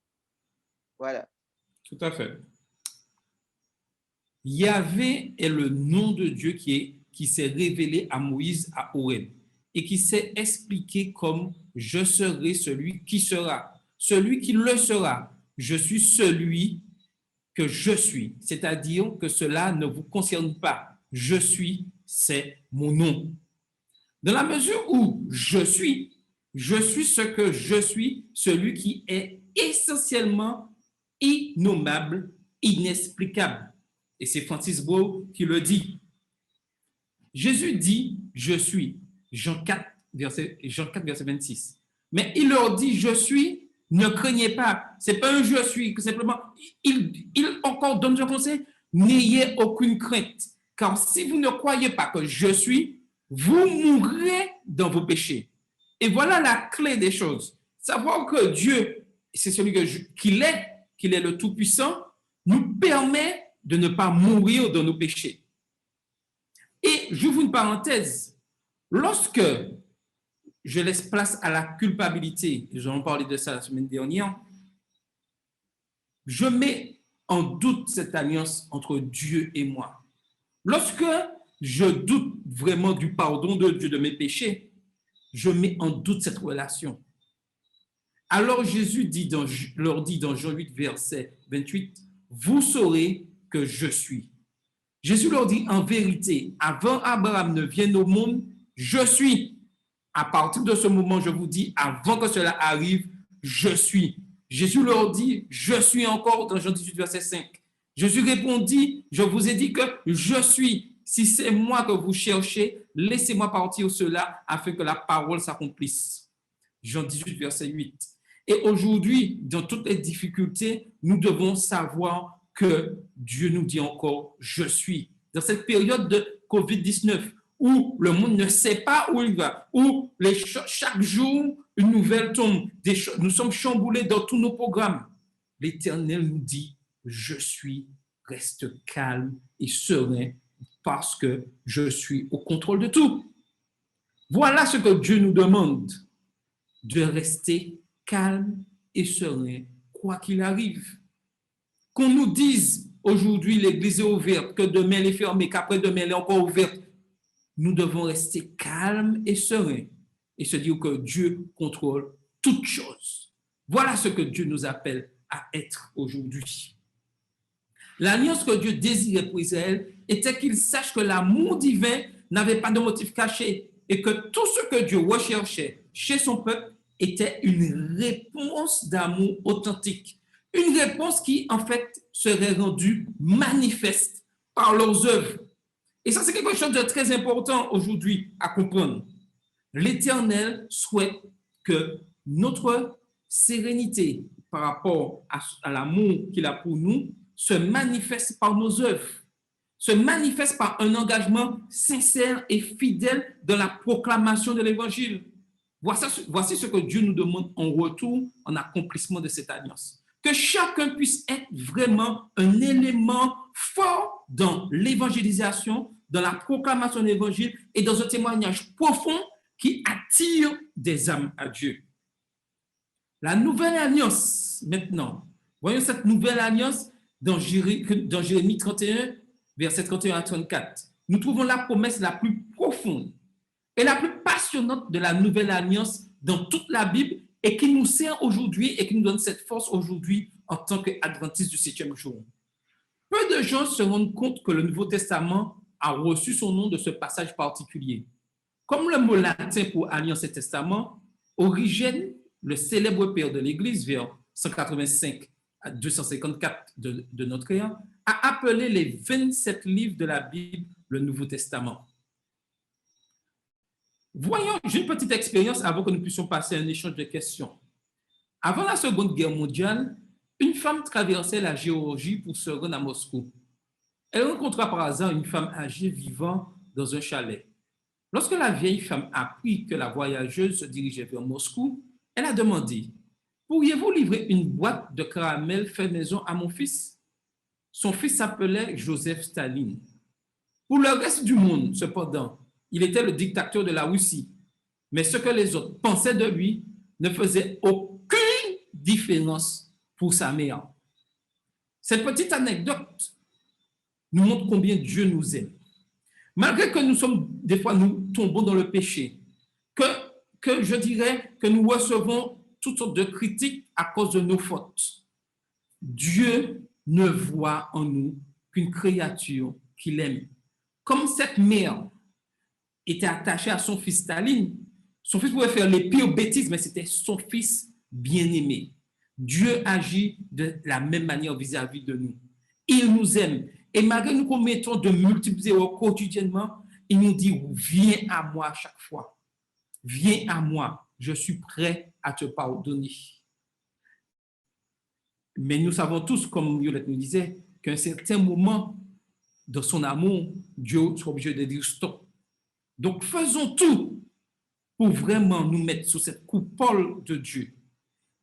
[SPEAKER 4] Voilà.
[SPEAKER 1] Tout à fait. Yahvé est le nom de Dieu qui s'est révélé à Moïse à Horeb et qui s'est expliqué comme « Je serai celui qui sera, celui qui le sera. Je suis celui que je suis. » C'est-à-dire que cela ne vous concerne pas. Je suis, c'est mon nom. Dans la mesure où je suis ce que je suis, celui qui est essentiellement innommable, inexplicable. Et c'est Francis Bro qui le dit. Jésus dit « Je suis », Jean 4, verset 26. Mais il leur dit « Je suis », ne craignez pas. Ce n'est pas un « je suis », simplement, il encore donne ce conseil, n'ayez aucune crainte. Car si vous ne croyez pas que je suis, vous mourrez dans vos péchés. Et voilà la clé des choses. Savoir que Dieu, c'est celui qu'il est le Tout-Puissant, nous permet de ne pas mourir dans nos péchés. Et j'ouvre une parenthèse. Lorsque je laisse place à la culpabilité, j'en parlais de ça la semaine dernière, je mets en doute cette alliance entre Dieu et moi. Lorsque je doute vraiment du pardon de Dieu de mes péchés, je mets en doute cette relation. Alors Jésus leur dit dans Jean 8, verset 28, « Vous saurez que je suis. » Jésus leur dit, en vérité, avant Abraham ne vienne au monde, je suis. À partir de ce moment, je vous dis, avant que cela arrive, je suis. Jésus leur dit, je suis encore dans Jean 18, verset 5. Jésus répondit, je vous ai dit que je suis. Si c'est moi que vous cherchez, laissez-moi partir cela afin que la parole s'accomplisse. Jean 18, verset 8. Et aujourd'hui, dans toutes les difficultés, nous devons savoir que Dieu nous dit encore « Je suis ». Dans cette période de COVID-19, où le monde ne sait pas où il va, où chaque jour, une nouvelle tombe, nous sommes chamboulés dans tous nos programmes. L'Éternel nous dit « Je suis », reste calme et serein parce que je suis au contrôle de tout. Voilà ce que Dieu nous demande, de rester calme et serein, quoi qu'il arrive. Qu'on nous dise aujourd'hui l'église est ouverte, que demain elle est fermée, qu'après-demain elle est encore ouverte, nous devons rester calmes et sereins et se dire que Dieu contrôle toutes choses. Voilà ce que Dieu nous appelle à être aujourd'hui. L'alliance que Dieu désirait pour Israël était qu'il sache que l'amour divin n'avait pas de motif caché et que tout ce que Dieu recherchait chez son peuple était une réponse d'amour authentique. Une réponse qui, en fait, serait rendue manifeste par leurs œuvres. Et ça, c'est quelque chose de très important aujourd'hui à comprendre. L'Éternel souhaite que notre sérénité par rapport à l'amour qu'il a pour nous se manifeste par nos œuvres, se manifeste par un engagement sincère et fidèle dans la proclamation de l'Évangile. Voici ce que Dieu nous demande en retour, en accomplissement de cette alliance. Que chacun puisse être vraiment un élément fort dans l'évangélisation, dans la proclamation de l'Évangile et dans un témoignage profond qui attire des âmes à Dieu. La nouvelle alliance, maintenant, voyons cette nouvelle alliance dans Jérémie 31, versets 31 à 34. Nous trouvons la promesse la plus profonde et la plus passionnante de la nouvelle alliance dans toute la Bible et qui nous sert aujourd'hui et qui nous donne cette force aujourd'hui en tant qu'adventistes du 7e jour. Peu de gens se rendent compte que le Nouveau Testament a reçu son nom de ce passage particulier. Comme le mot latin pour alliance et testament, Origène, le célèbre père de l'Église, vers 185 à 254 de notre ère, a appelé les 27 livres de la Bible le Nouveau Testament. Voyons, j'ai une petite expérience avant que nous puissions passer à un échange de questions. Avant la Seconde Guerre mondiale, une femme traversait la Géorgie pour se rendre à Moscou. Elle rencontra par hasard une femme âgée vivant dans un chalet. Lorsque la vieille femme apprit que la voyageuse se dirigeait vers Moscou, elle a demandé « Pourriez-vous livrer une boîte de caramel fait maison à mon fils ?» Son fils s'appelait Joseph Staline. Pour le reste du monde, cependant, il était le dictateur de la Russie. Mais ce que les autres pensaient de lui ne faisait aucune différence pour sa mère. Cette petite anecdote nous montre combien Dieu nous aime. Malgré que des fois, nous tombons dans le péché, que je dirais que nous recevons toutes sortes de critiques à cause de nos fautes, Dieu ne voit en nous qu'une créature qu'il aime. Comme cette mère était attachée à son fils Staline, son fils pouvait faire les pires bêtises, mais c'était son fils bien-aimé. Dieu agit de la même manière vis-à-vis de nous. Il nous aime. Et malgré nous commettons de multiples erreurs quotidiennement, il nous dit, viens à moi à chaque fois. Viens à moi, je suis prêt à te pardonner. Mais nous savons tous, comme Violette nous disait, qu'à un certain moment, dans son amour, Dieu sera obligé de dire stop. Donc faisons tout pour vraiment nous mettre sous cette coupole de Dieu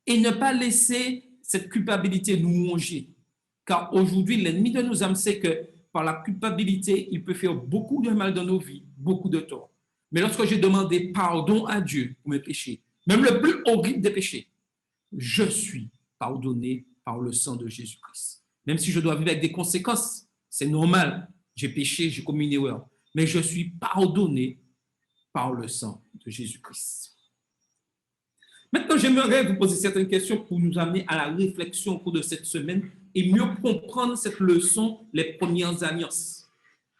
[SPEAKER 1] et ne pas laisser cette culpabilité nous manger. Car aujourd'hui, l'ennemi de nos âmes sait que par la culpabilité, il peut faire beaucoup de mal dans nos vies, beaucoup de tort. Mais lorsque j'ai demandé pardon à Dieu pour mes péchés, même le plus horrible des péchés, je suis pardonné par le sang de Jésus-Christ. Même si je dois vivre avec des conséquences, c'est normal. J'ai péché, j'ai commis une erreur. Mais je suis pardonné par le sang de Jésus-Christ. Maintenant, j'aimerais vous poser certaines questions pour nous amener à la réflexion au cours de cette semaine et mieux comprendre cette leçon, les premières alliances.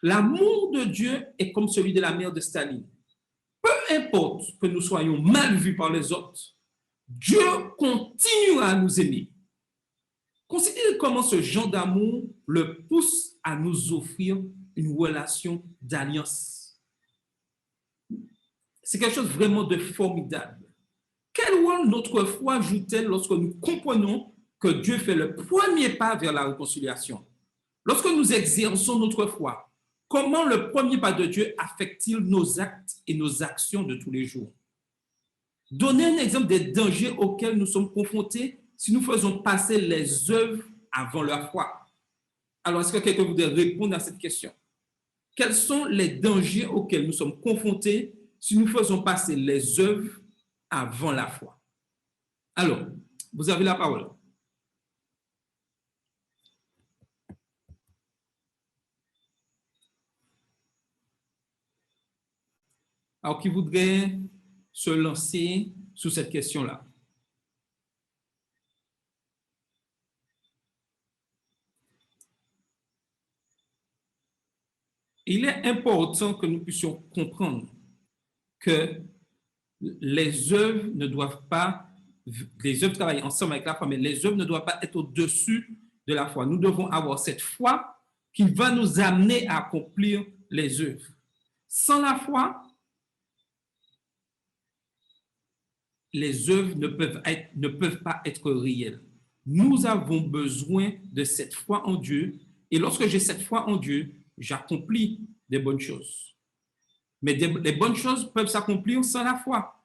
[SPEAKER 1] L'amour de Dieu est comme celui de la mère de Staline. Peu importe que nous soyons mal vus par les autres, Dieu continuera à nous aimer. Considérez comment ce genre d'amour le pousse à nous offrir une relation d'alliance. C'est quelque chose vraiment de formidable. Quel rôle notre foi joue-t-elle lorsque nous comprenons que Dieu fait le premier pas vers la réconciliation? Lorsque nous exerçons notre foi, comment le premier pas de Dieu affecte-t-il nos actes et nos actions de tous les jours? Donnez un exemple des dangers auxquels nous sommes confrontés si nous faisons passer les œuvres avant la foi. Alors, est-ce que quelqu'un voudrait répondre à cette question? Quels sont les dangers auxquels nous sommes confrontés si nous faisons passer les œuvres avant la foi? Alors, vous avez la parole. Alors, qui voudrait se lancer sur cette question-là? Il est important que nous puissions comprendre que les œuvres ne doivent pas, les œuvres travaillent ensemble avec la foi, mais les œuvres ne doivent pas être au-dessus de la foi. Nous devons avoir cette foi qui va nous amener à accomplir les œuvres. Sans la foi, les œuvres ne peuvent pas être réelles. Nous avons besoin de cette foi en Dieu, et lorsque j'ai cette foi en Dieu, j'accomplis des bonnes choses. Mais les bonnes choses peuvent s'accomplir sans la foi.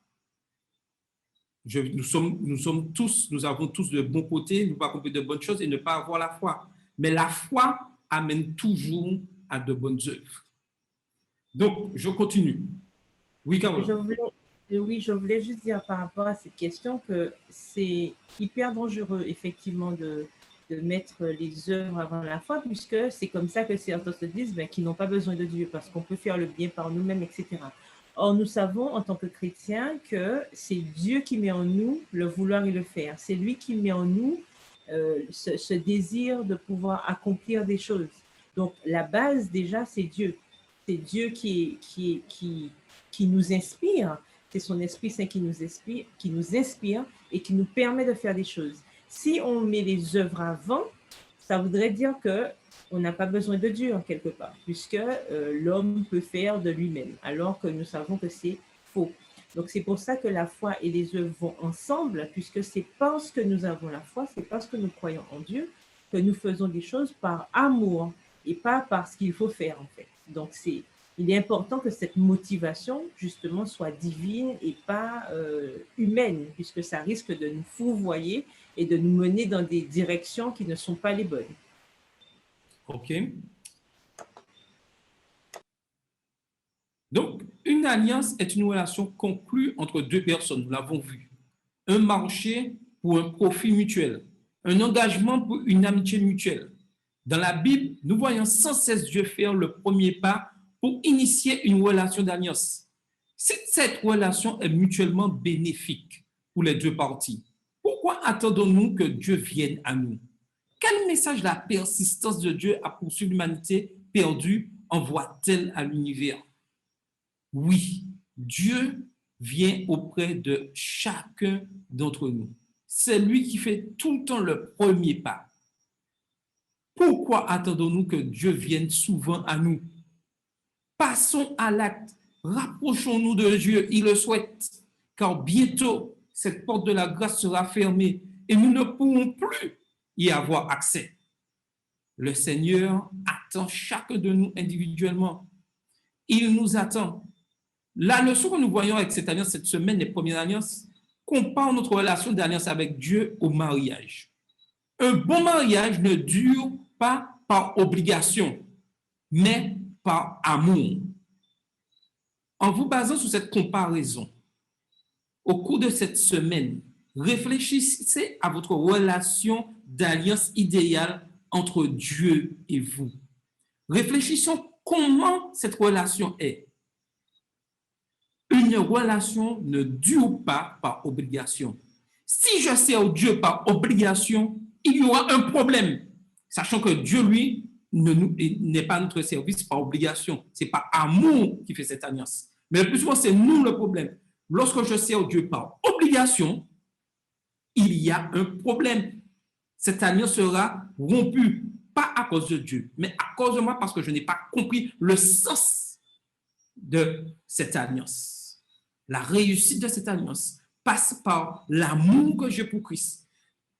[SPEAKER 1] Nous avons tous de bons côtés, nous pouvons accomplir de bonnes choses et ne pas avoir la foi. Mais la foi amène toujours à de bonnes œuvres. Donc, je continue. Oui, Carole.
[SPEAKER 2] Je voulais juste dire par rapport à cette question que c'est hyper dangereux, effectivement, de mettre les œuvres avant la foi, puisque c'est comme ça que certains se disent qu'ils n'ont pas besoin de Dieu, parce qu'on peut faire le bien par nous-mêmes, etc. Or, nous savons en tant que chrétiens que c'est Dieu qui met en nous le vouloir et le faire. C'est lui qui met en nous ce désir de pouvoir accomplir des choses. Donc, la base, déjà, c'est Dieu. C'est Dieu qui nous inspire. C'est son Esprit Saint qui nous inspire et qui nous permet de faire des choses. Si on met les œuvres avant, ça voudrait dire qu'on n'a pas besoin de Dieu en quelque part, puisque l'homme peut faire de lui-même, alors que nous savons que c'est faux. Donc, c'est pour ça que la foi et les œuvres vont ensemble, puisque c'est parce que nous avons la foi, c'est parce que nous croyons en Dieu, que nous faisons des choses par amour et pas par ce qu'il faut faire, en fait. Donc, il est important que cette motivation, justement, soit divine et pas humaine, puisque ça risque de nous fourvoyer et de nous mener dans des directions qui ne sont pas les bonnes.
[SPEAKER 1] OK. Donc, une alliance est une relation conclue entre deux personnes, nous l'avons vu. Un marché pour un profit mutuel, un engagement pour une amitié mutuelle. Dans la Bible, nous voyons sans cesse Dieu faire le premier pas pour initier une relation d'alliance. Si cette relation est mutuellement bénéfique pour les deux parties, pourquoi attendons-nous que Dieu vienne à nous? Quel message la persistance de Dieu à poursuivre l'humanité perdue envoie-t-elle à l'univers? Oui, Dieu vient auprès de chacun d'entre nous. C'est lui qui fait tout le temps le premier pas. Pourquoi attendons-nous que Dieu vienne souvent à nous? Passons à l'acte. Rapprochons-nous de Dieu, il le souhaite, car bientôt, cette porte de la grâce sera fermée et nous ne pourrons plus y avoir accès. Le Seigneur attend chacun de nous individuellement. Il nous attend. La leçon que nous voyons avec cette alliance cette semaine, les premières alliances, compare notre relation d'alliance avec Dieu au mariage. Un bon mariage ne dure pas par obligation, mais par amour. En vous basant sur cette comparaison, au cours de cette semaine, réfléchissez à votre relation d'alliance idéale entre Dieu et vous. Réfléchissons comment cette relation est. Une relation ne dure pas par obligation. Si je sers Dieu par obligation, il y aura un problème, sachant que Dieu, lui, n'est pas notre service par obligation. C'est par amour qui fait cette alliance. Mais le plus souvent, c'est nous le problème. Lorsque je sers Dieu par obligation, il y a un problème. Cette alliance sera rompue, pas à cause de Dieu, mais à cause de moi, parce que je n'ai pas compris le sens de cette alliance. La réussite de cette alliance passe par l'amour que j'ai pour Christ.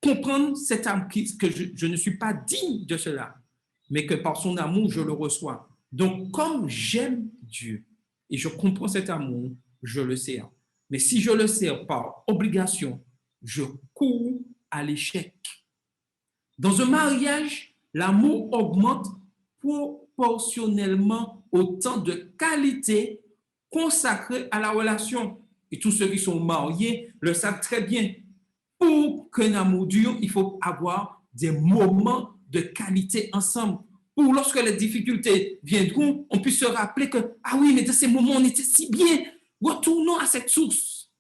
[SPEAKER 1] Comprendre cet amour, que je ne suis pas digne de cela, mais que par son amour, je le reçois. Donc, comme j'aime Dieu et je comprends cet amour, je le sers. Mais si je le sers par obligation, je cours à l'échec. Dans un mariage, l'amour augmente proportionnellement au temps de qualité consacré à la relation. Et tous ceux qui sont mariés le savent très bien. Pour qu'un amour dure, il faut avoir des moments de qualité ensemble. Pour lorsque les difficultés viendront, on puisse se rappeler que, ah oui, mais dans ces moments, on était si bien. Retournons à cette source.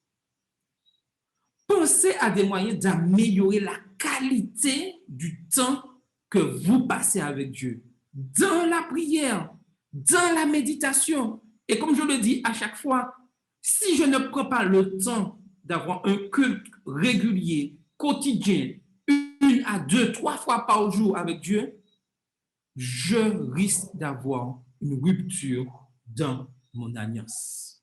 [SPEAKER 1] Pensez à des moyens d'améliorer la qualité du temps que vous passez avec Dieu. Dans la prière, dans la méditation. Et comme je le dis à chaque fois, si je ne prends pas le temps d'avoir un culte régulier, quotidien, 1 à 2, 3 fois par jour avec Dieu, je risque d'avoir une rupture dans mon alliance.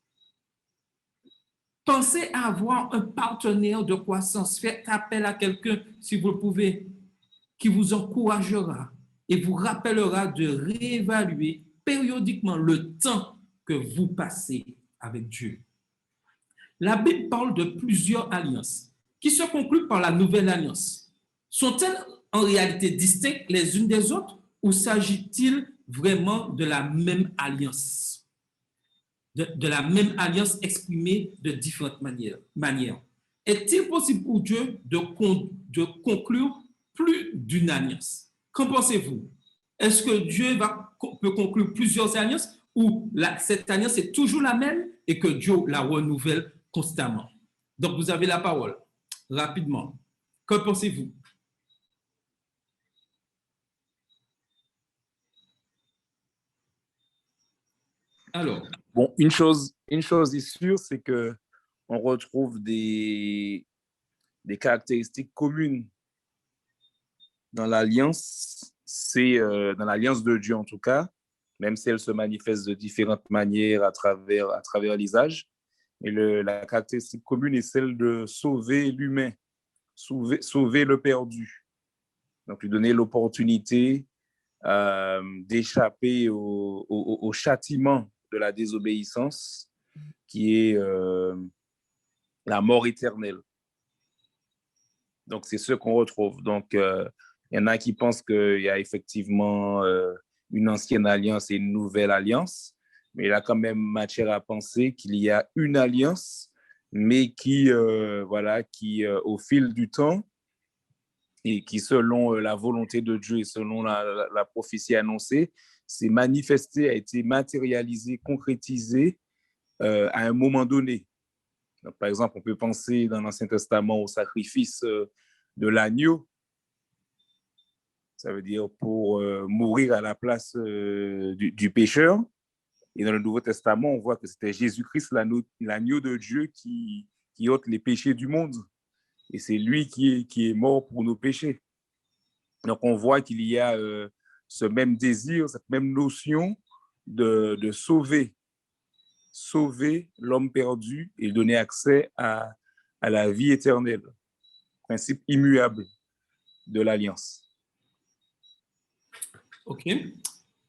[SPEAKER 1] Pensez à avoir un partenaire de croissance. Faites appel à quelqu'un, si vous le pouvez, qui vous encouragera et vous rappellera de réévaluer périodiquement le temps que vous passez avec Dieu. La Bible parle de plusieurs alliances qui se concluent par la nouvelle alliance. Sont-elles en réalité distinctes les unes des autres ou s'agit-il vraiment de la même alliance? De la même alliance exprimée de différentes manières. Est-il possible pour Dieu de conclure plus d'une alliance? Qu'en pensez-vous? Est-ce que Dieu peut conclure plusieurs alliances ou cette alliance est toujours la même et que Dieu la renouvelle constamment? Donc, vous avez la parole. Rapidement. Que pensez-vous? Alors.
[SPEAKER 3] Bon, une chose est sûre, c'est que on retrouve des caractéristiques communes dans l'alliance. C'est dans l'alliance de Dieu en tout cas, même si elle se manifeste de différentes manières à travers les âges. Et la caractéristique commune est celle de sauver l'humain, sauver le perdu. Donc, lui donner l'opportunité d'échapper au châtiment de la désobéissance, qui est la mort éternelle. Donc, c'est ce qu'on retrouve. Donc, il y en a qui pensent qu'il y a effectivement une ancienne alliance et une nouvelle alliance, mais il y a quand même matière à penser qu'il y a une alliance, mais qui, au fil du temps, et qui, selon la volonté de Dieu et selon la prophétie annoncée, s'est manifestée, a été matérialisée, concrétisée à un moment donné. Donc, par exemple, on peut penser dans l'Ancien Testament au sacrifice de l'agneau. Ça veut dire pour mourir à la place du pécheur. Et dans le Nouveau Testament, on voit que c'était Jésus-Christ, l'agneau de Dieu qui ôte les péchés du monde. Et c'est lui qui est mort pour nos péchés. Donc, on voit qu'il y a ce même désir, cette même notion de sauver l'homme perdu et donner accès à la vie éternelle. Principe immuable de l'alliance.
[SPEAKER 1] OK.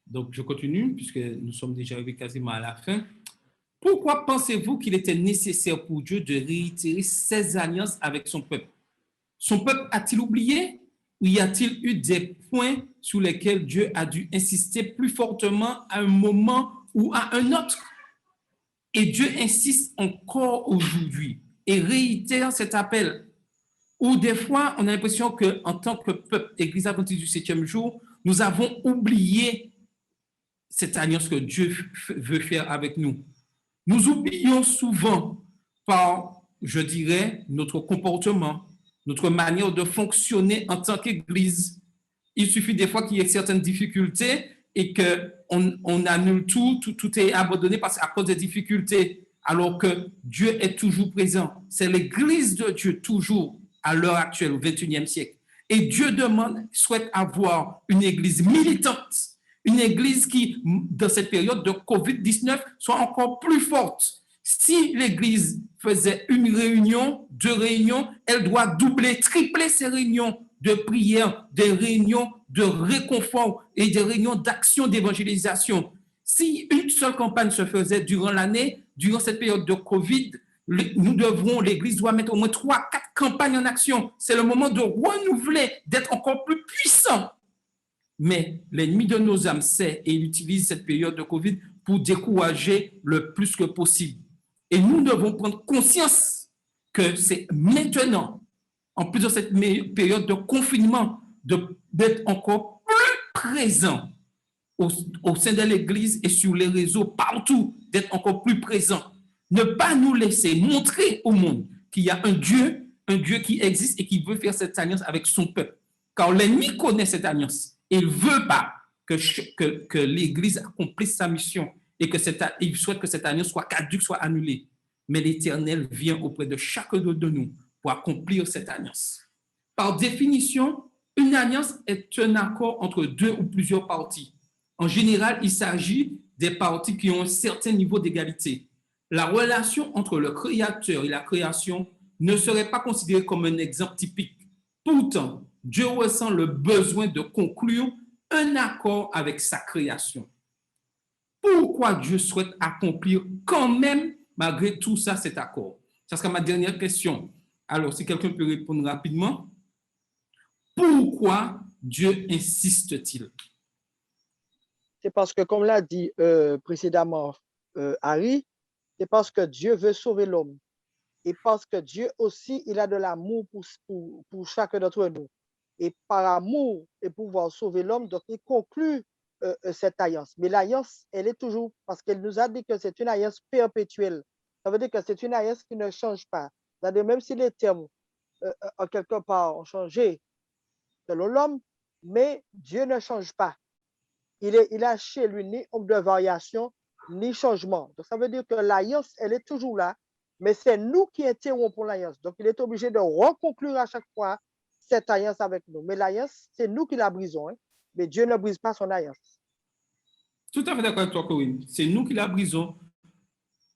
[SPEAKER 1] Donc, je continue, puisque nous sommes déjà arrivés quasiment à la fin. Pourquoi pensez-vous qu'il était nécessaire pour Dieu de réitérer ses alliances avec son peuple? Son peuple a-t-il oublié ou y a-t-il eu des points sur lesquels Dieu a dû insister plus fortement à un moment ou à un autre? Et Dieu insiste encore aujourd'hui et réitère cet appel. Ou des fois, on a l'impression qu'en tant que peuple, Église adventiste du 7e jour, nous avons oublié cette alliance que Dieu veut faire avec nous. Nous oublions souvent par, je dirais, notre comportement, notre manière de fonctionner en tant qu'Église. Il suffit des fois qu'il y ait certaines difficultés et qu'on annule tout est abandonné à cause des difficultés, alors que Dieu est toujours présent. C'est l'Église de Dieu, toujours, à l'heure actuelle, au XXIe siècle. Et Dieu souhaite avoir une Église militante, une Église qui, dans cette période de COVID-19, soit encore plus forte. Si l'Église faisait une réunion, 2 réunions, elle doit doubler, tripler ses réunions de prière, des réunions de réconfort et des réunions d'action d'évangélisation. Si une seule campagne se faisait durant l'année, durant cette période de COVID, l'Église doit mettre au moins 3-4 campagnes en action. C'est le moment de renouveler, d'être encore plus puissant. Mais l'ennemi de nos âmes sait et il utilise cette période de COVID pour décourager le plus que possible. Et nous devons prendre conscience que c'est maintenant, en plus de cette période de confinement, d'être encore plus présent au sein de l'Église et sur les réseaux, partout, d'être encore plus présent. Ne pas nous laisser montrer au monde qu'il y a un Dieu qui existe et qui veut faire cette alliance avec son peuple. Car l'ennemi connaît cette alliance. Il ne veut pas que l'Église accomplisse sa mission et il souhaite que cette alliance soit caduque, soit annulée. Mais l'Éternel vient auprès de chacun de nous pour accomplir cette alliance. Par définition, une alliance est un accord entre 2 ou plusieurs parties. En général, il s'agit des parties qui ont un certain niveau d'égalité. La relation entre le Créateur et la création ne serait pas considérée comme un exemple typique. Pourtant, Dieu ressent le besoin de conclure un accord avec sa création. Pourquoi Dieu souhaite accomplir quand même, malgré tout ça, cet accord? Ça sera ma dernière question. Alors, si quelqu'un peut répondre rapidement. Pourquoi Dieu insiste-t-il?
[SPEAKER 6] C'est parce que, comme l'a dit précédemment Harry, c'est parce que Dieu veut sauver l'homme. Et parce que Dieu aussi, il a de l'amour pour chacun d'entre nous. Et par amour et pouvoir sauver l'homme, donc il conclut cette alliance. Mais l'alliance, elle est toujours, parce qu'elle nous a dit que c'est une alliance perpétuelle. Ça veut dire que c'est une alliance qui ne change pas. C'est-à-dire, même si les termes, en quelque part, ont changé selon l'homme, mais Dieu ne change pas. Il a chez lui ni ombre de variation, ni changement. Donc, ça veut dire que l'alliance, elle est toujours là, mais c'est nous qui interrompons l'alliance. Donc, il est obligé de reconclure à chaque fois cette alliance avec nous. Mais l'alliance, c'est nous qui la brisons, hein? Mais Dieu ne brise pas son alliance.
[SPEAKER 1] Tout à fait d'accord avec toi, Corinne. C'est nous qui la brisons.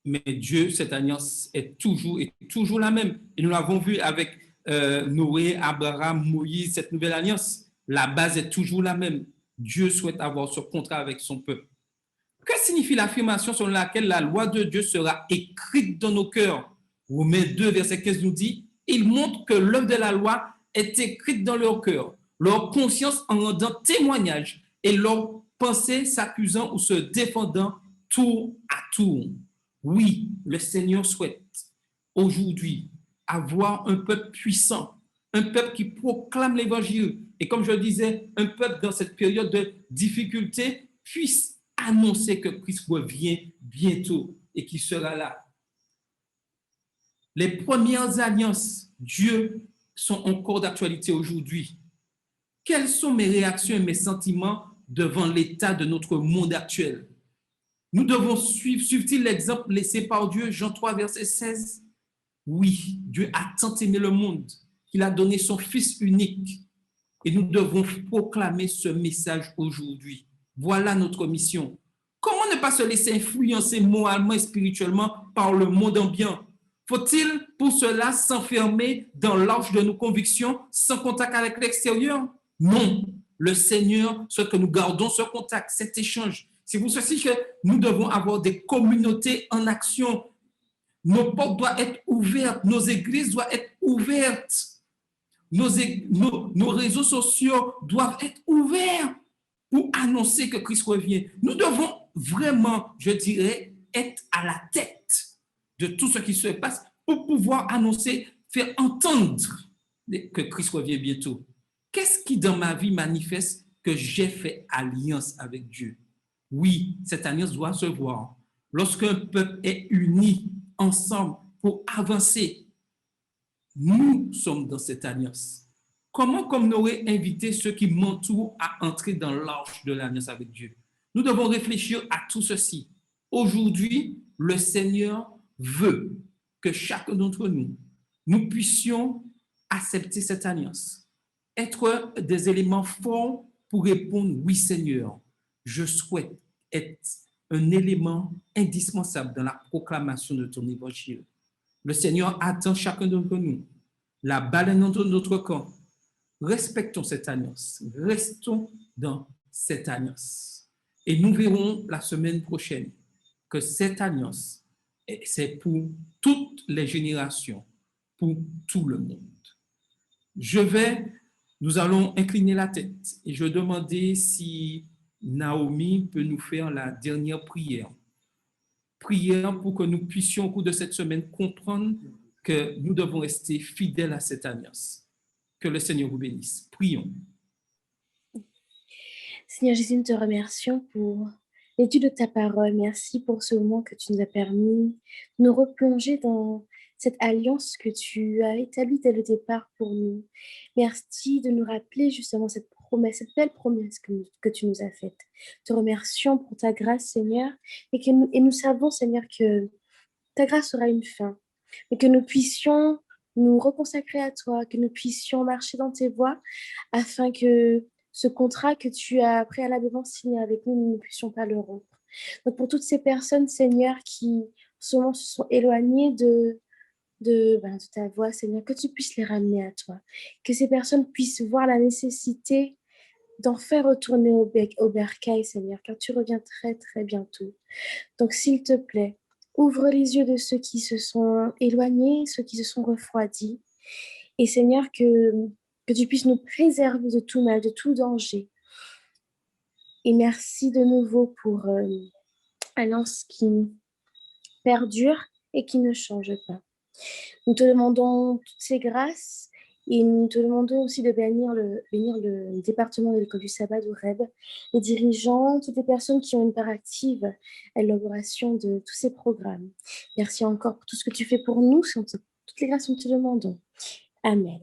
[SPEAKER 1] Mais Dieu, cette alliance est toujours la même. Et nous l'avons vu avec Noé, Abraham, Moïse, cette nouvelle alliance. La base est toujours la même. Dieu souhaite avoir ce contrat avec son peuple. Que signifie l'affirmation selon laquelle la loi de Dieu sera écrite dans nos cœurs? Romains 2, verset 15 nous dit, il montre que l'œuvre de la loi est écrite dans leur cœur, leur conscience en rendant témoignage et leur pensée s'accusant ou se défendant tour à tour. Oui, le Seigneur souhaite aujourd'hui avoir un peuple puissant, un peuple qui proclame l'évangile. Et comme je le disais, un peuple dans cette période de difficulté puisse annoncer que Christ revient bientôt et qu'il sera là. Les premières alliances, Dieu, sont encore d'actualité aujourd'hui. Quelles sont mes réactions et mes sentiments devant l'état de notre monde actuel? Nous devons suivre-t-il l'exemple laissé par Dieu, Jean 3, verset 16? Oui, Dieu a tant aimé le monde qu'il a donné son Fils unique. Et nous devons proclamer ce message aujourd'hui. Voilà notre mission. Comment ne pas se laisser influencer moralement et spirituellement par le monde ambiant? Faut-il pour cela s'enfermer dans l'arche de nos convictions sans contact avec l'extérieur? Non. Le Seigneur souhaite que nous gardons ce contact, cet échange. C'est pour ceci que nous devons avoir des communautés en action. Nos portes doivent être ouvertes, nos églises doivent être ouvertes, nos réseaux sociaux doivent être ouverts pour annoncer que Christ revient. Nous devons vraiment, je dirais, être à la tête de tout ce qui se passe pour pouvoir annoncer, faire entendre que Christ revient bientôt. Qu'est-ce qui dans ma vie manifeste que j'ai fait alliance avec Dieu? Oui, cette alliance doit se voir. Lorsqu'un peuple est uni ensemble pour avancer, nous sommes dans cette alliance. Comment, comme Noé, inviter ceux qui m'entourent à entrer dans l'arche de l'alliance avec Dieu? Nous devons réfléchir à tout ceci. Aujourd'hui, le Seigneur veut que chacun d'entre nous, nous puissions accepter cette alliance, être des éléments forts pour répondre « Oui, Seigneur, je souhaite être un élément indispensable dans la proclamation de ton évangile. » Le Seigneur attend chacun d'entre nous. La balle est dans notre camp. Respectons cette alliance. Restons dans cette alliance. Et nous verrons la semaine prochaine que cette alliance, c'est pour toutes les générations, pour tout le monde. Nous allons incliner la tête et je demandais si Naomi peut nous faire la dernière prière. Prière pour que nous puissions au cours de cette semaine comprendre que nous devons rester fidèles à cette alliance. Que le Seigneur vous bénisse. Prions.
[SPEAKER 5] Seigneur Jésus, nous te remercions pour l'étude de ta parole. Merci pour ce moment que tu nous as permis de nous replonger dans cette alliance que tu as établie dès le départ pour nous. Merci de nous rappeler justement cette promesse, cette belle promesse que tu nous as faite. Te remercions pour ta grâce, Seigneur, et nous savons, Seigneur, que ta grâce aura une fin, mais que nous puissions nous reconsacrer à toi, que nous puissions marcher dans tes voies, afin que ce contrat que tu as préalablement signé avec nous, nous ne puissions pas le rompre. Donc pour toutes ces personnes, Seigneur, qui en ce moment se sont éloignées de ta voix, Seigneur, que tu puisses les ramener à toi, que ces personnes puissent voir la nécessité d'en faire retourner au bercail, Seigneur, car tu reviens très, très bientôt. Donc, s'il te plaît, ouvre les yeux de ceux qui se sont éloignés, ceux qui se sont refroidis, et Seigneur, que tu puisses nous préserver de tout mal, de tout danger. Et merci de nouveau pour l'alliance qui perdure et qui ne change pas. Nous te demandons toutes ces grâces et nous te demandons aussi de bénir le département de l'école du sabbat d'Oreb, les dirigeants, toutes les personnes qui ont une part active à l'élaboration de tous ces programmes. Merci encore pour tout ce que tu fais pour nous. Toutes les grâces nous te demandons. Amen.